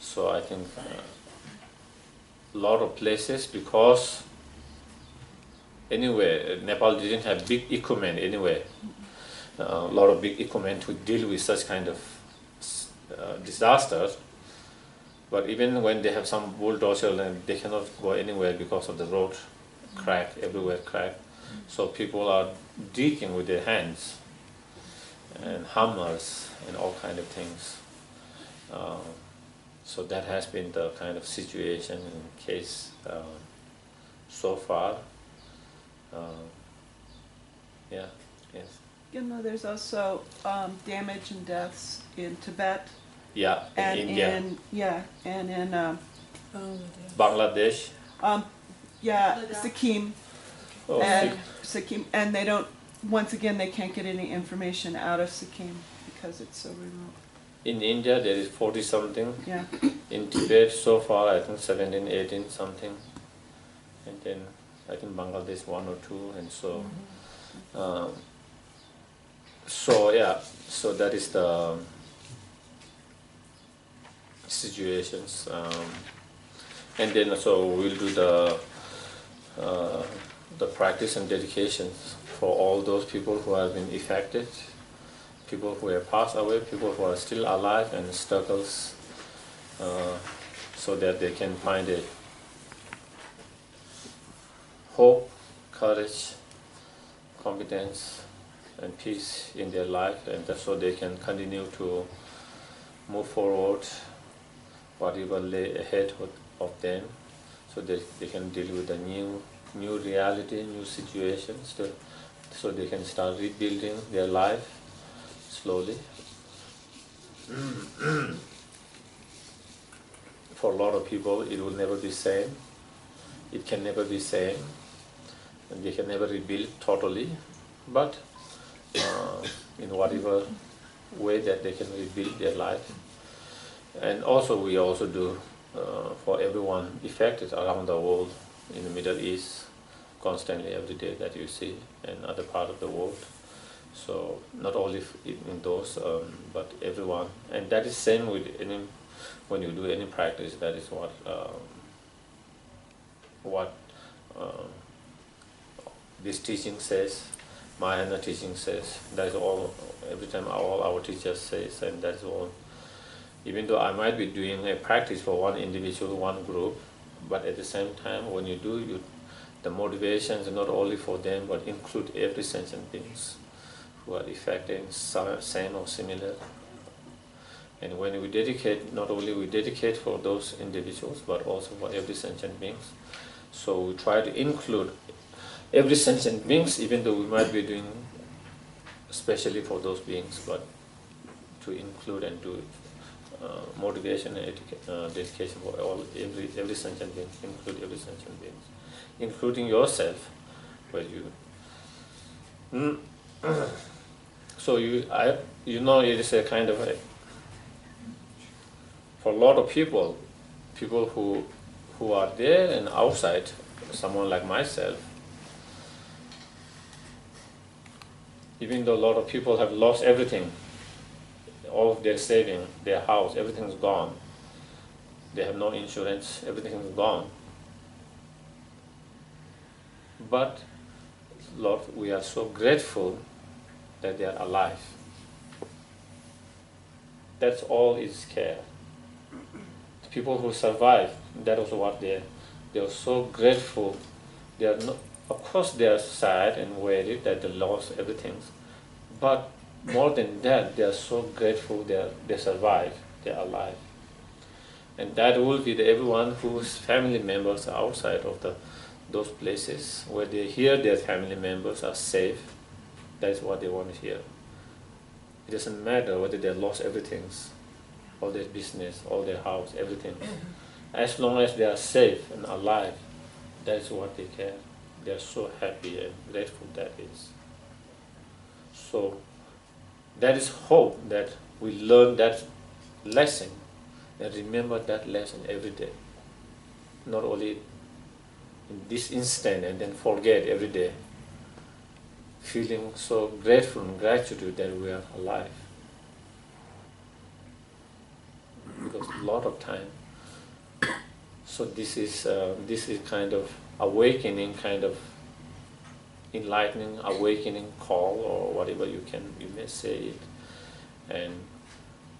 So I think a lot of places, because anyway Nepal didn't have big equipment anyway. A lot of big equipment to deal with such kind of disasters. But even when they have some bulldozer, and they cannot go anywhere because of the road crack, everywhere crack. So people are digging with their hands and hammers and all kind of things. So that has been the kind of situation in case so far. Yeah, yes. You know, there's also damage and deaths in Tibet. Yeah, in and India. And in Bangladesh. Sikkim. Oh, And Sikkim, and they don't. Once again, they can't get any information out of Sikkim because it's so remote. In India, there is 40 something. Yeah. In Tibet, so far, I think 17, 18 something. And then I think Bangladesh 1 or 2, and so. So yeah, So that is the situations, and then so we'll do the practice and dedications for all those people who have been affected, people who have passed away, people who are still alive and struggles, so that they can find a hope, courage, competence, and peace in their life, and so they can continue to move forward whatever lay ahead of them, so they can deal with the new reality, new situations, so they can start rebuilding their life slowly. For a lot of people, it will never be same. It can never be same, and they can never rebuild totally. But in whatever way that they can rebuild their life. And also we also do for everyone affected around the world, in the Middle East, constantly every day that you see, and other part of the world. So not only in those, but everyone. And that is same with any, when you do any practice, that is what this teaching says, Mahayana teaching says. That is all, every time all our teachers says, and that is all. Even though I might be doing a practice for one individual, one group, but at the same time, when you do, the motivations are not only for them, but include every sentient beings who are affected in same or similar. And when we dedicate, not only we dedicate for those individuals, but also for every sentient beings. So we try to include every sentient beings, even though we might be doing especially for those beings, but to include and do motivation and dedication for every sentient being, include every sentient being, including yourself, where you. So you know, it is a kind of a, for a lot of people who are there and outside, someone like myself. Even though a lot of people have lost everything, all of their saving, their house, everything is gone. They have no insurance, everything is gone. But Lord, we are so grateful that they are alive. That's all is care. The people who survive, that is what they are so grateful. They are not, of course they are sad and worried that they lost everything, but more than that, they are so grateful they survive, they are alive. And that will be everyone whose family members are outside of those places, where they hear their family members are safe. That is what they want to hear. It doesn't matter whether they lost everything, all their business, all their house, everything. As long as they are safe and alive, that is what they care. They are so happy and grateful that is. So that is hope, that we learn that lesson and remember that lesson every day. Not only in this instant and then forget every day. Feeling so grateful and gratitude that we are alive. Because a lot of time. So this is kind of awakening, kind of enlightening, awakening call, or whatever you may say it. And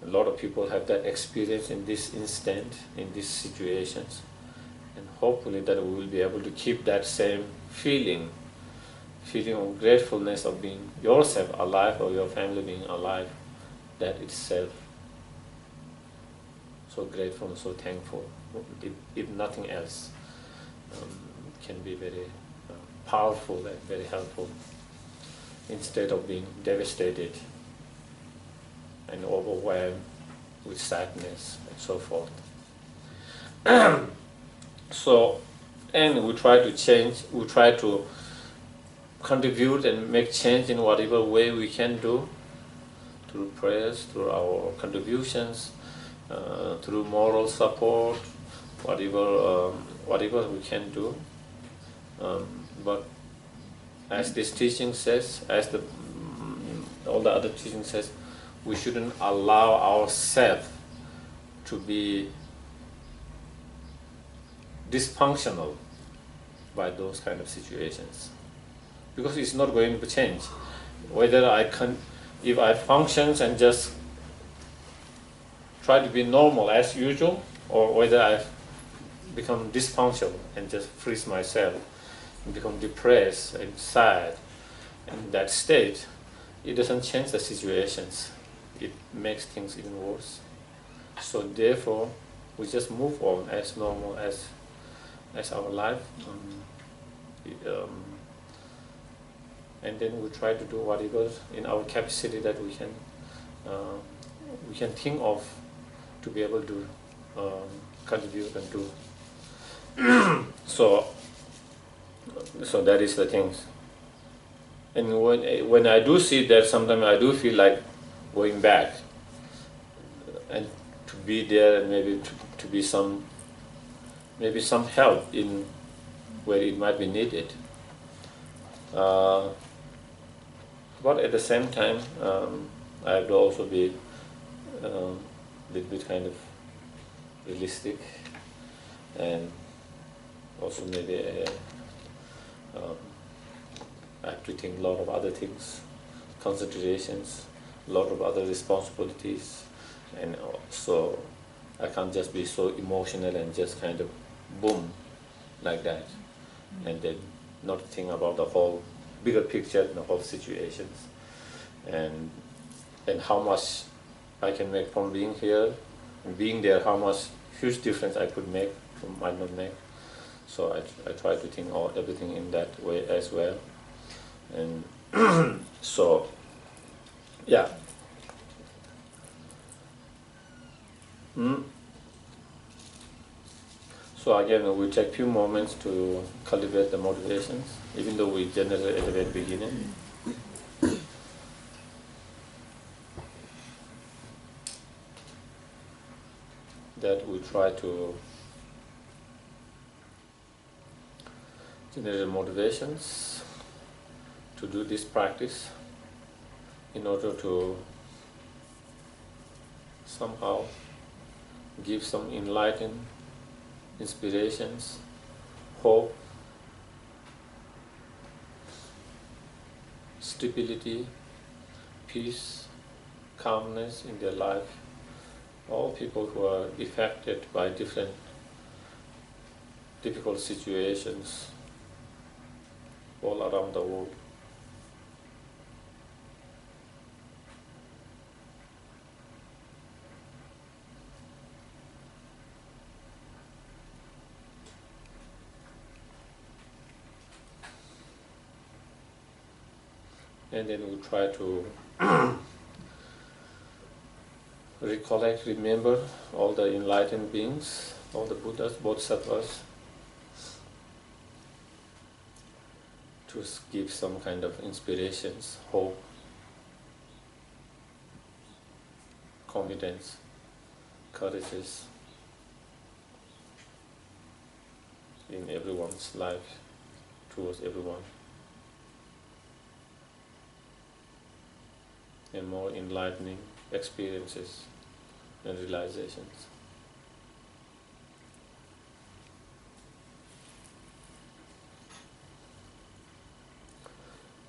a lot of people have that experience in this instant, in these situations. And hopefully that we will be able to keep that same feeling of gratefulness of being yourself alive or your family being alive, that itself. So grateful and so thankful, if nothing else, can be very powerful and very helpful, instead of being devastated and overwhelmed with sadness and so forth. So, and we try to change, we try to contribute and make change in whatever way we can do, through prayers, through our contributions, through moral support, whatever we can do. But as this teaching says, as all the other teaching says, we shouldn't allow ourselves to be dysfunctional by those kind of situations, because it's not going to change. Whether if I functions and just try to be normal as usual, or whether I become dysfunctional and just freeze myself and become depressed and sad in that state, it doesn't change the situations. It makes things even worse. So therefore, we just move on as normal as our life, and then we try to do whatever in our capacity that we can think of to be able to contribute and do. So that is the things. And when I do see that, sometimes I do feel like going back and to be there, and maybe to be some help in where it might be needed. But at the same time, I have to also be a little bit kind of realistic, and also maybe I have to think a lot of other things, considerations, a lot of other responsibilities, and so I can't just be so emotional and just kind of boom like that, and then not think about the whole bigger picture, the whole situations, and how much I can make from being here and being there, how much huge difference I could make or might not make. So I try to think everything in that way as well. And so, yeah. So again, we take few moments to cultivate the motivations, even though we generate at the very beginning. That we try to generate motivations to do this practice in order to somehow give some enlightened inspirations, hope, stability, peace, calmness in their life. All people who are affected by different difficult situations all around the world. And then we try to recollect, remember all the enlightened beings, all the Buddhas, Bodhisattvas, to give some kind of inspirations, hope, confidence, courages in everyone's life, towards everyone, and more enlightening experiences and realizations.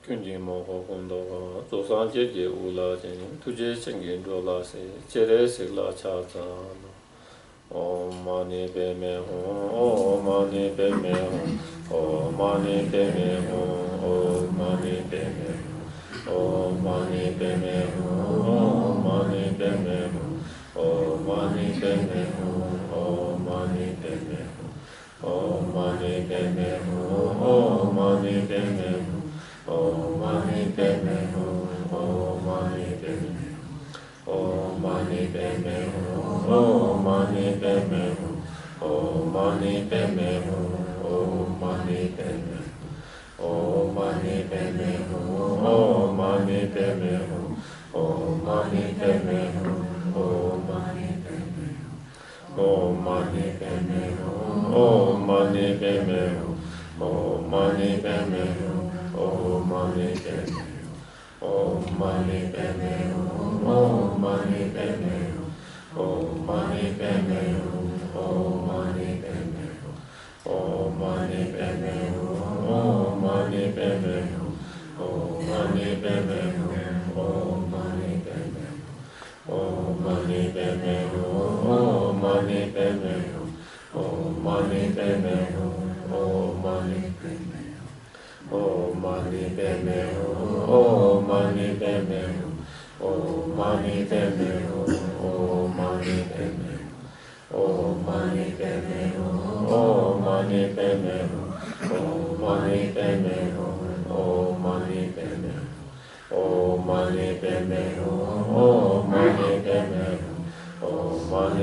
Kunji moho kondo zo san je je u la jen tu je chen gen do la se che re se la cha za Om mani pe me hum, Om mani pe me hum, Om mani pe me hum, Om mani pe me hum, Om mani pe me hum, Om mani pe me hum, Om mani pe me hum, Om mani pe me hum, Om mani pe me hum, Om mani pe me hum, Om mani pe me hum, Om mani pe me hum. Om mani pe me hum, Om mani pe me hum, Om mani pe me hum, Om mani pe me hum, Om mani pe me hum, Om mani pe me hum, Om mani pe me hum, Om mani pe me hum, Om mani pe me hum, Om mani pe me hum, Om mani pe me hum, Om mani pe me hum. Om Mani Padme Hum, Om Mani Padme Hum, Om Mani Padme Hum, Om Mani Padme Hum, Om Mani Padme Hum, Om Mani Padme Hum, Om Mani Padme Hum, Om Mani Padme Hum, Om Mani Padme Hum, Om Mani Padme Hum, Om Mani Padme Hum, Om Mani Padme Hum. Om Mani Padme Hum, Om Mani Padme Hum, Om Mani Padme Hum, Om Mani Padme Hum, Om Mani Padme Hum, Om Mani Padme Hum, Om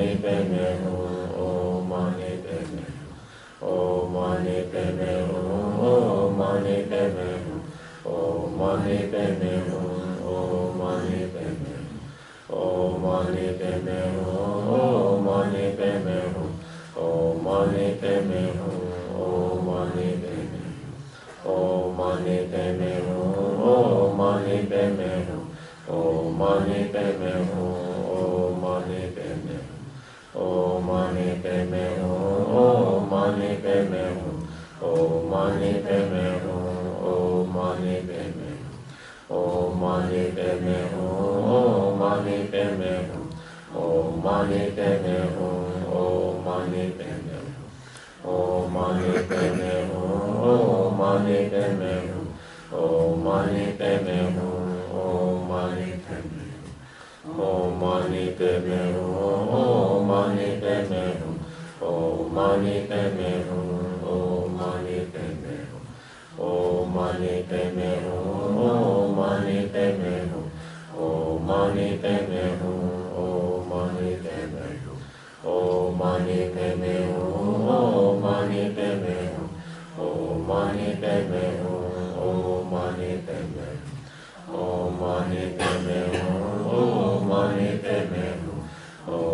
Mani Padme Hum, Om Mani Padme Hum, Om Mani Padme Hum, Om Mani Padme Hum, Om Mani Padme Hum, Om Mani Padme Hum. Om Mani Padme Hum, Om Mani Padme Hum, Om Mani Padme Hum, Om Mani Padme Hum, Om Mani Padme Hum, Om Mani Padme Hum, Om Mani Padme Hum, Om Mani Padme Hum, Om Mani Padme Hum, Om Mani Padme Hum, Om Mani Padme Hum, Om Mani Padme Hum. Om Mani Padme Hum, Om Mani Padme Hum, Om Mani Padme Hum, Om Mani Padme Hum, Om Mani Padme Hum, Om Mani Padme Hum, Om Mani Padme Hum, Om Mani Padme Hum, Om Mani Padme Hum, Om Mani Padme Hum, Om Mani Padme Hum, Om Mani Padme Hum. Om Mani Padme Hum, Om Mani Padme Hum, Om Mani Padme Hum, Om Mani Padme Hum, Om Mani Padme Hum, Om Mani Padme Hum, Om Mani Padme Hum, Om Mani Padme Hum, Om Mani Padme Hum, Om Mani Padme Hum, Om Mani Padme Hum,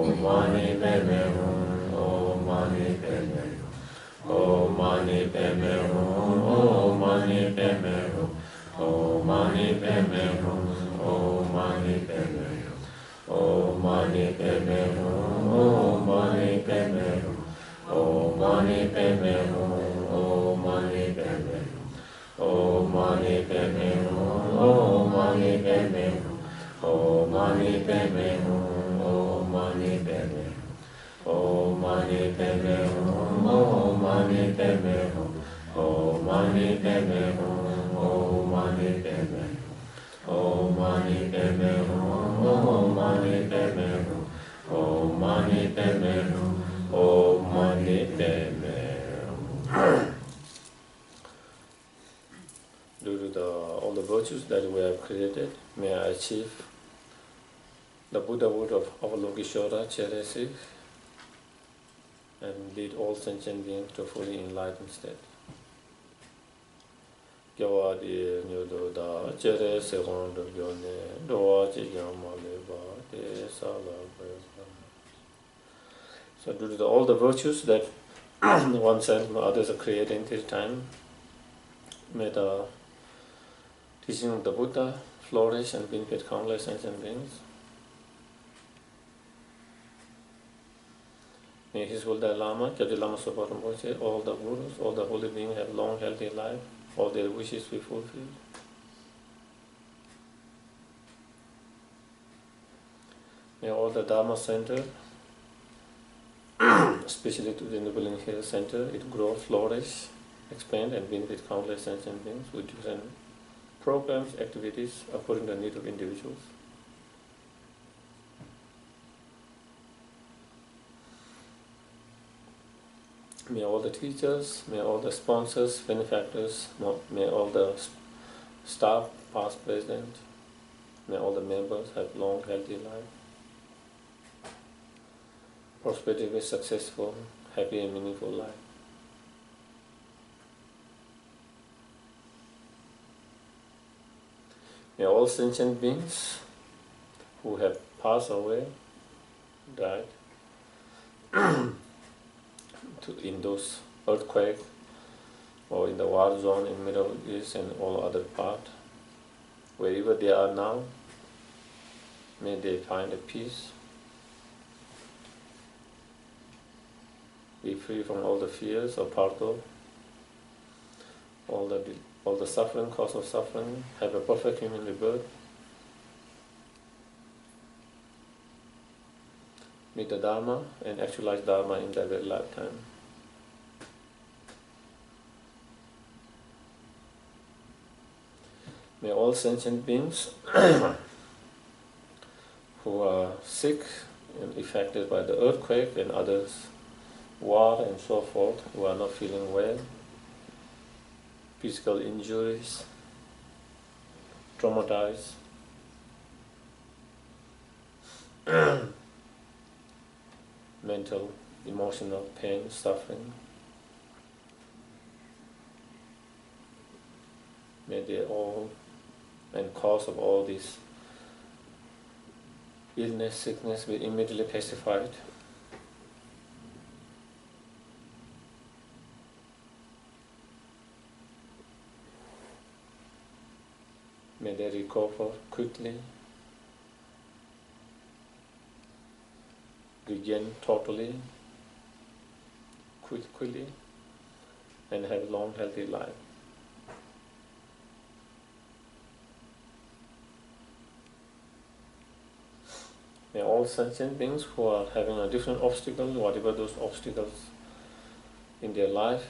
Om Mani Padme Hum. Om Mani Padme Hum, Om Mani Padme Hum, Om Mani Padme Hum, Om Mani Padme Hum, Om Mani Padme Hum, Om Mani Padme Hum, Om Mani Padme Hum, Om Mani Padme Hum, Om Mani Padme Hum, Om Mani Padme Hum, Om Mani Padme Hum, Om Mani Padme Hum. Om Mani Padme Hum, Om Mani Padme Hum, Om Mani Padme Hum, Om Mani Padme Hum, Om Mani Padme Hum, Om Mani Padme Hum, Om Mani Padme Hum, Om Mani Padme Hum, Om Mani Padme Hum, Om Mani Padme Hum, Om Mani Padme Hum, Om Mani Padme Hum. Due to all the virtues that we have created, may I achieve the Buddhahood of Avalokiteshvara Charya and lead all sentient beings to fully enlightened state. Gyawadi Nyododa Charya Sehondo Gyone Doachi Yamaleva De Sala. So due to all the virtues that oneself and others are creating this time, may the teaching of the Buddha flourish and benefit countless sentient beings. May His Buddha Lama, Kyabdi Lama Sopa Rinpoche, all the gurus, all the holy beings have long, healthy life, all their wishes be fulfilled. May all the Dharma center, especially to the Enabling Health Center, it grow, flourish, expand and benefit countless sentient beings with different programs, activities according to the need of individuals. May all the teachers, may all the sponsors, benefactors, may all the staff, past, present, may all the members have long, healthy life, prosperity, successful, happy and meaningful life. May all sentient beings who have passed away, died, in those earthquakes or in the war zone in Middle East and all other parts wherever they are now, may they find a peace, be free from all the fears or part of all the suffering, cause of suffering, have a perfect human rebirth, meet the Dharma and actualize Dharma in their very lifetime. May all sentient beings who are sick and affected by the earthquake and others, war and so forth, who are not feeling well, physical injuries, traumatized, mental, emotional pain, suffering, may they all, and cause of all this illness, sickness be immediately pacified. May they recover quickly, regain totally, quickly, and have a long, healthy life. May all sentient beings who are having a different obstacle, whatever those obstacles in their life,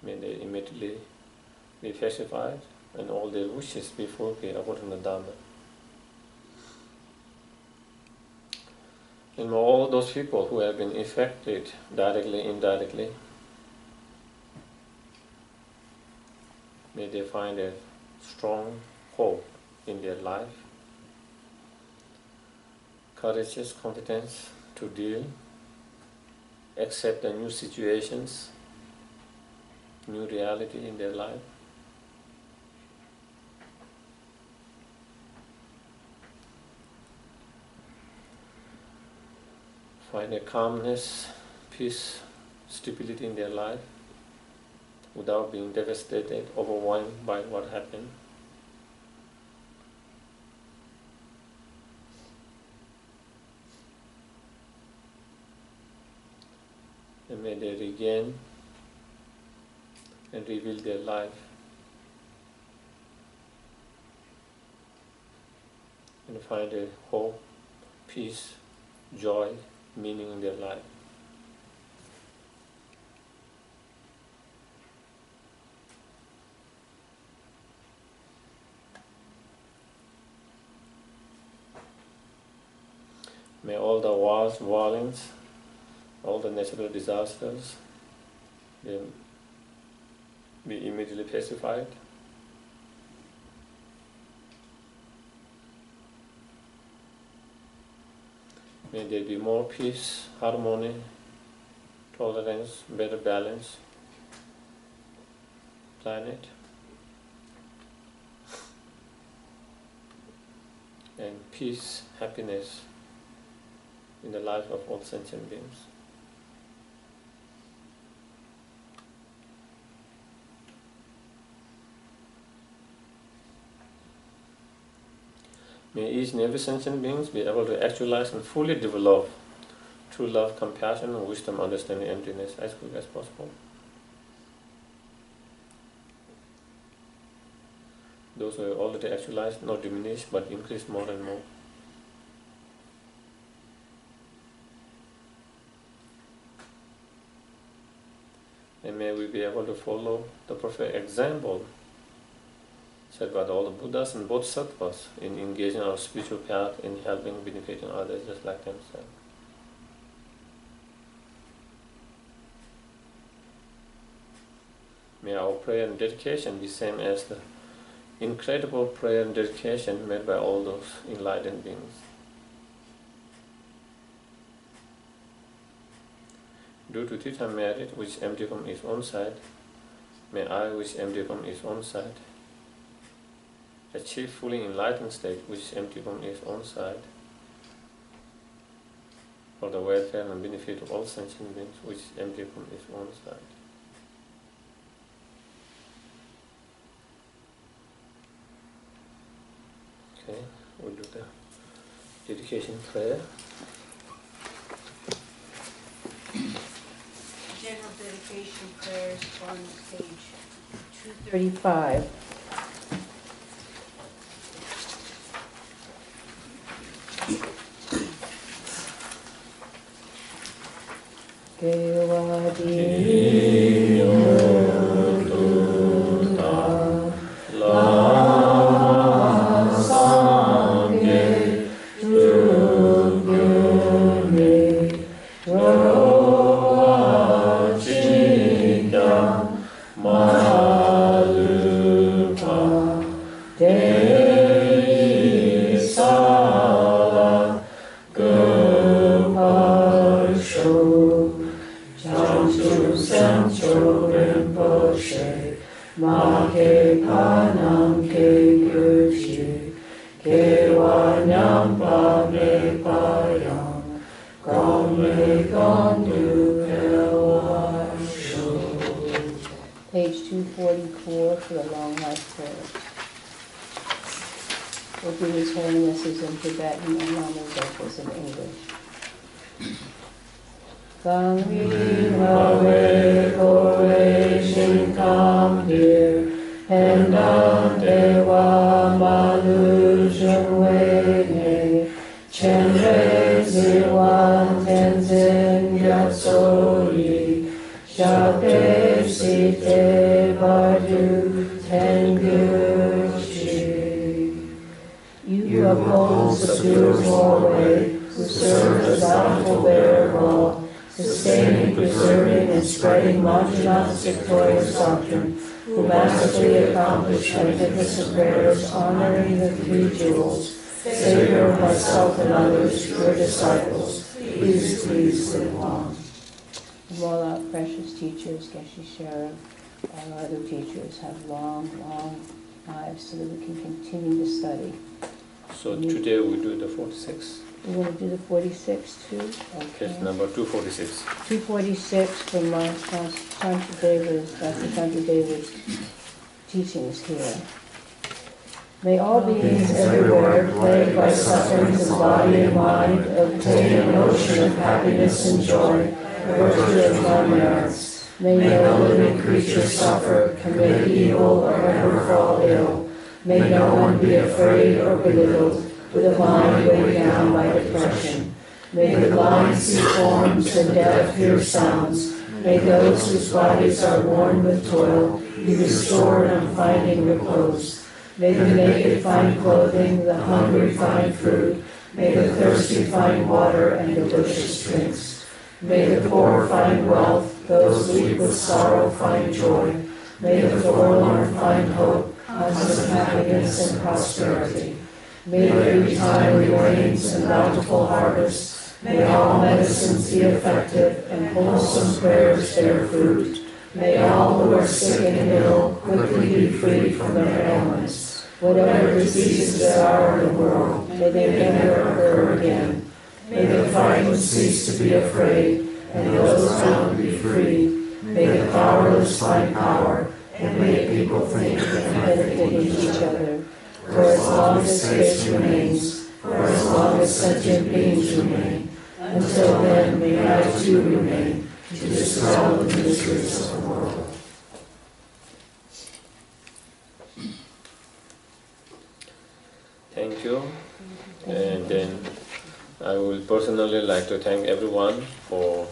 may they immediately be pacified and all their wishes be fulfilled according to the Dharma. And all those people who have been affected directly, indirectly, may they find a strong hope in their life, courageous competence to deal, accept the new situations, new reality in their life. Find a calmness, peace, stability in their life without being devastated, overwhelmed by what happened. And may they regain and rebuild their life and find a hope, peace, joy, meaning in their life. May all the wars, violence, all the natural disasters be immediately pacified. May there be more peace, harmony, tolerance, better balance, planet, and peace, happiness in the life of all sentient beings. May each and every sentient being be able to actualize and fully develop true love, compassion, and wisdom, understanding, emptiness as quick as possible. Those who are already actualized, not diminish, but increase more and more. And may we be able to follow the perfect example set by all the Buddhas and Bodhisattvas in engaging our spiritual path in helping, benefiting others just like themselves. May our prayer and dedication be same as the incredible prayer and dedication made by all those enlightened beings. Due to Tita merit which empty from its own side, may I, which empty from its own side, achieve fully enlightened state which is empty from its own side, for the welfare and benefit of all sentient beings which is empty from its own side. Okay, we'll do the dedication prayer. General dedication prayers on page 235. Page 244 for the long life prayer. We'll do His Holiness's in Tibetan and Lama's vocals in English. Kangri Kore Shinkam Dir Hendam Dewa Malu Jungwene Chenre Ziwan Tenzin Yatsori Shape Site Badu Tenguchi. You uphold subdue Norway, who serve as bountiful bearer of all, sustaining, preserving, and spreading Manjunath's victorious doctrine, who masterfully accomplished magnificent prayers honoring the three jewels, Savior of myself and others, your disciples, please live long. And all our precious teachers, Geshela, our other teachers, have long, long lives so that we can continue to study. So today we do the 46. You want to do the 46 too? Okay. Yes, number 246. 246 from Shantideva, Dr. Shantideva's teachings here. May all beings everywhere, plagued by sufferings in body and mind, obtain an ocean of happiness and joy, virtue of my merits. May no living creature suffer, commit evil, or ever fall ill. May no one be afraid or belittled, with a mind weighed down by depression. May the blind see forms and deaf hear sounds. May those whose bodies are worn with toil be restored on finding repose. May the naked find clothing, the hungry find food. May the thirsty find water and delicious drinks. May the poor find wealth, those weak with sorrow find joy. May the forlorn find hope, constant happiness and prosperity. May there be timely rains and bountiful harvests. May all medicines be effective and wholesome prayers bear fruit. May all who are sick and ill quickly be freed from their ailments. Whatever diseases there are in the world, may they never occur again. May the frightened cease to be afraid, and those bound be free. May the powerless find power, and may people think and benefit each other. For as long as space remains, for as long as sentient beings remain, until then may I too remain, to dispel the miseries of the world. Thank you. And then I will personally like to thank everyone for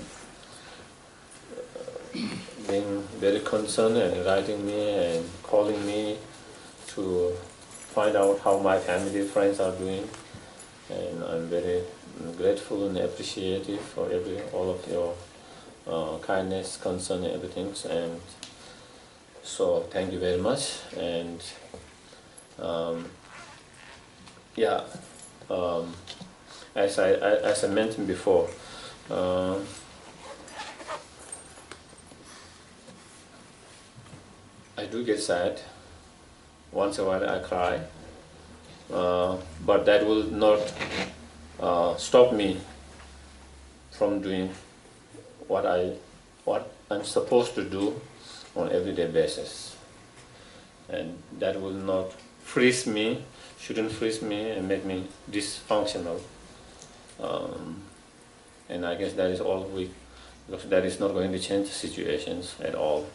being very concerned and writing me and calling me to find out how my family, friends are doing. And I'm very grateful and appreciative for all of your kindness, concern, and everything. And so thank you very much. And as I mentioned before, I do get sad. Once in a while I cry, but that will not stop me from doing what I'm supposed to do on everyday basis, and that will not freeze me shouldn't freeze me and make me dysfunctional. And I guess that is all because that is not going to change the situations at all.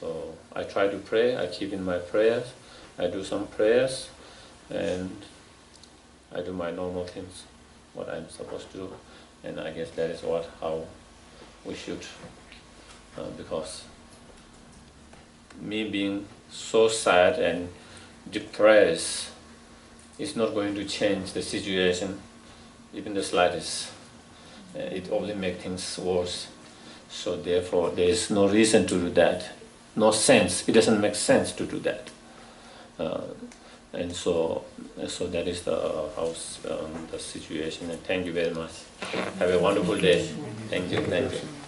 So I try to pray, I keep in my prayers, I do some prayers, and I do my normal things, what I'm supposed to do. And I guess that is how we should, because me being so sad and depressed is not going to change the situation, even the slightest. It only makes things worse. So therefore, there is no reason to do that, no sense. It doesn't make sense to do that. And so that is the situation. And thank you very much. Have a wonderful day. Thank you. Thank you.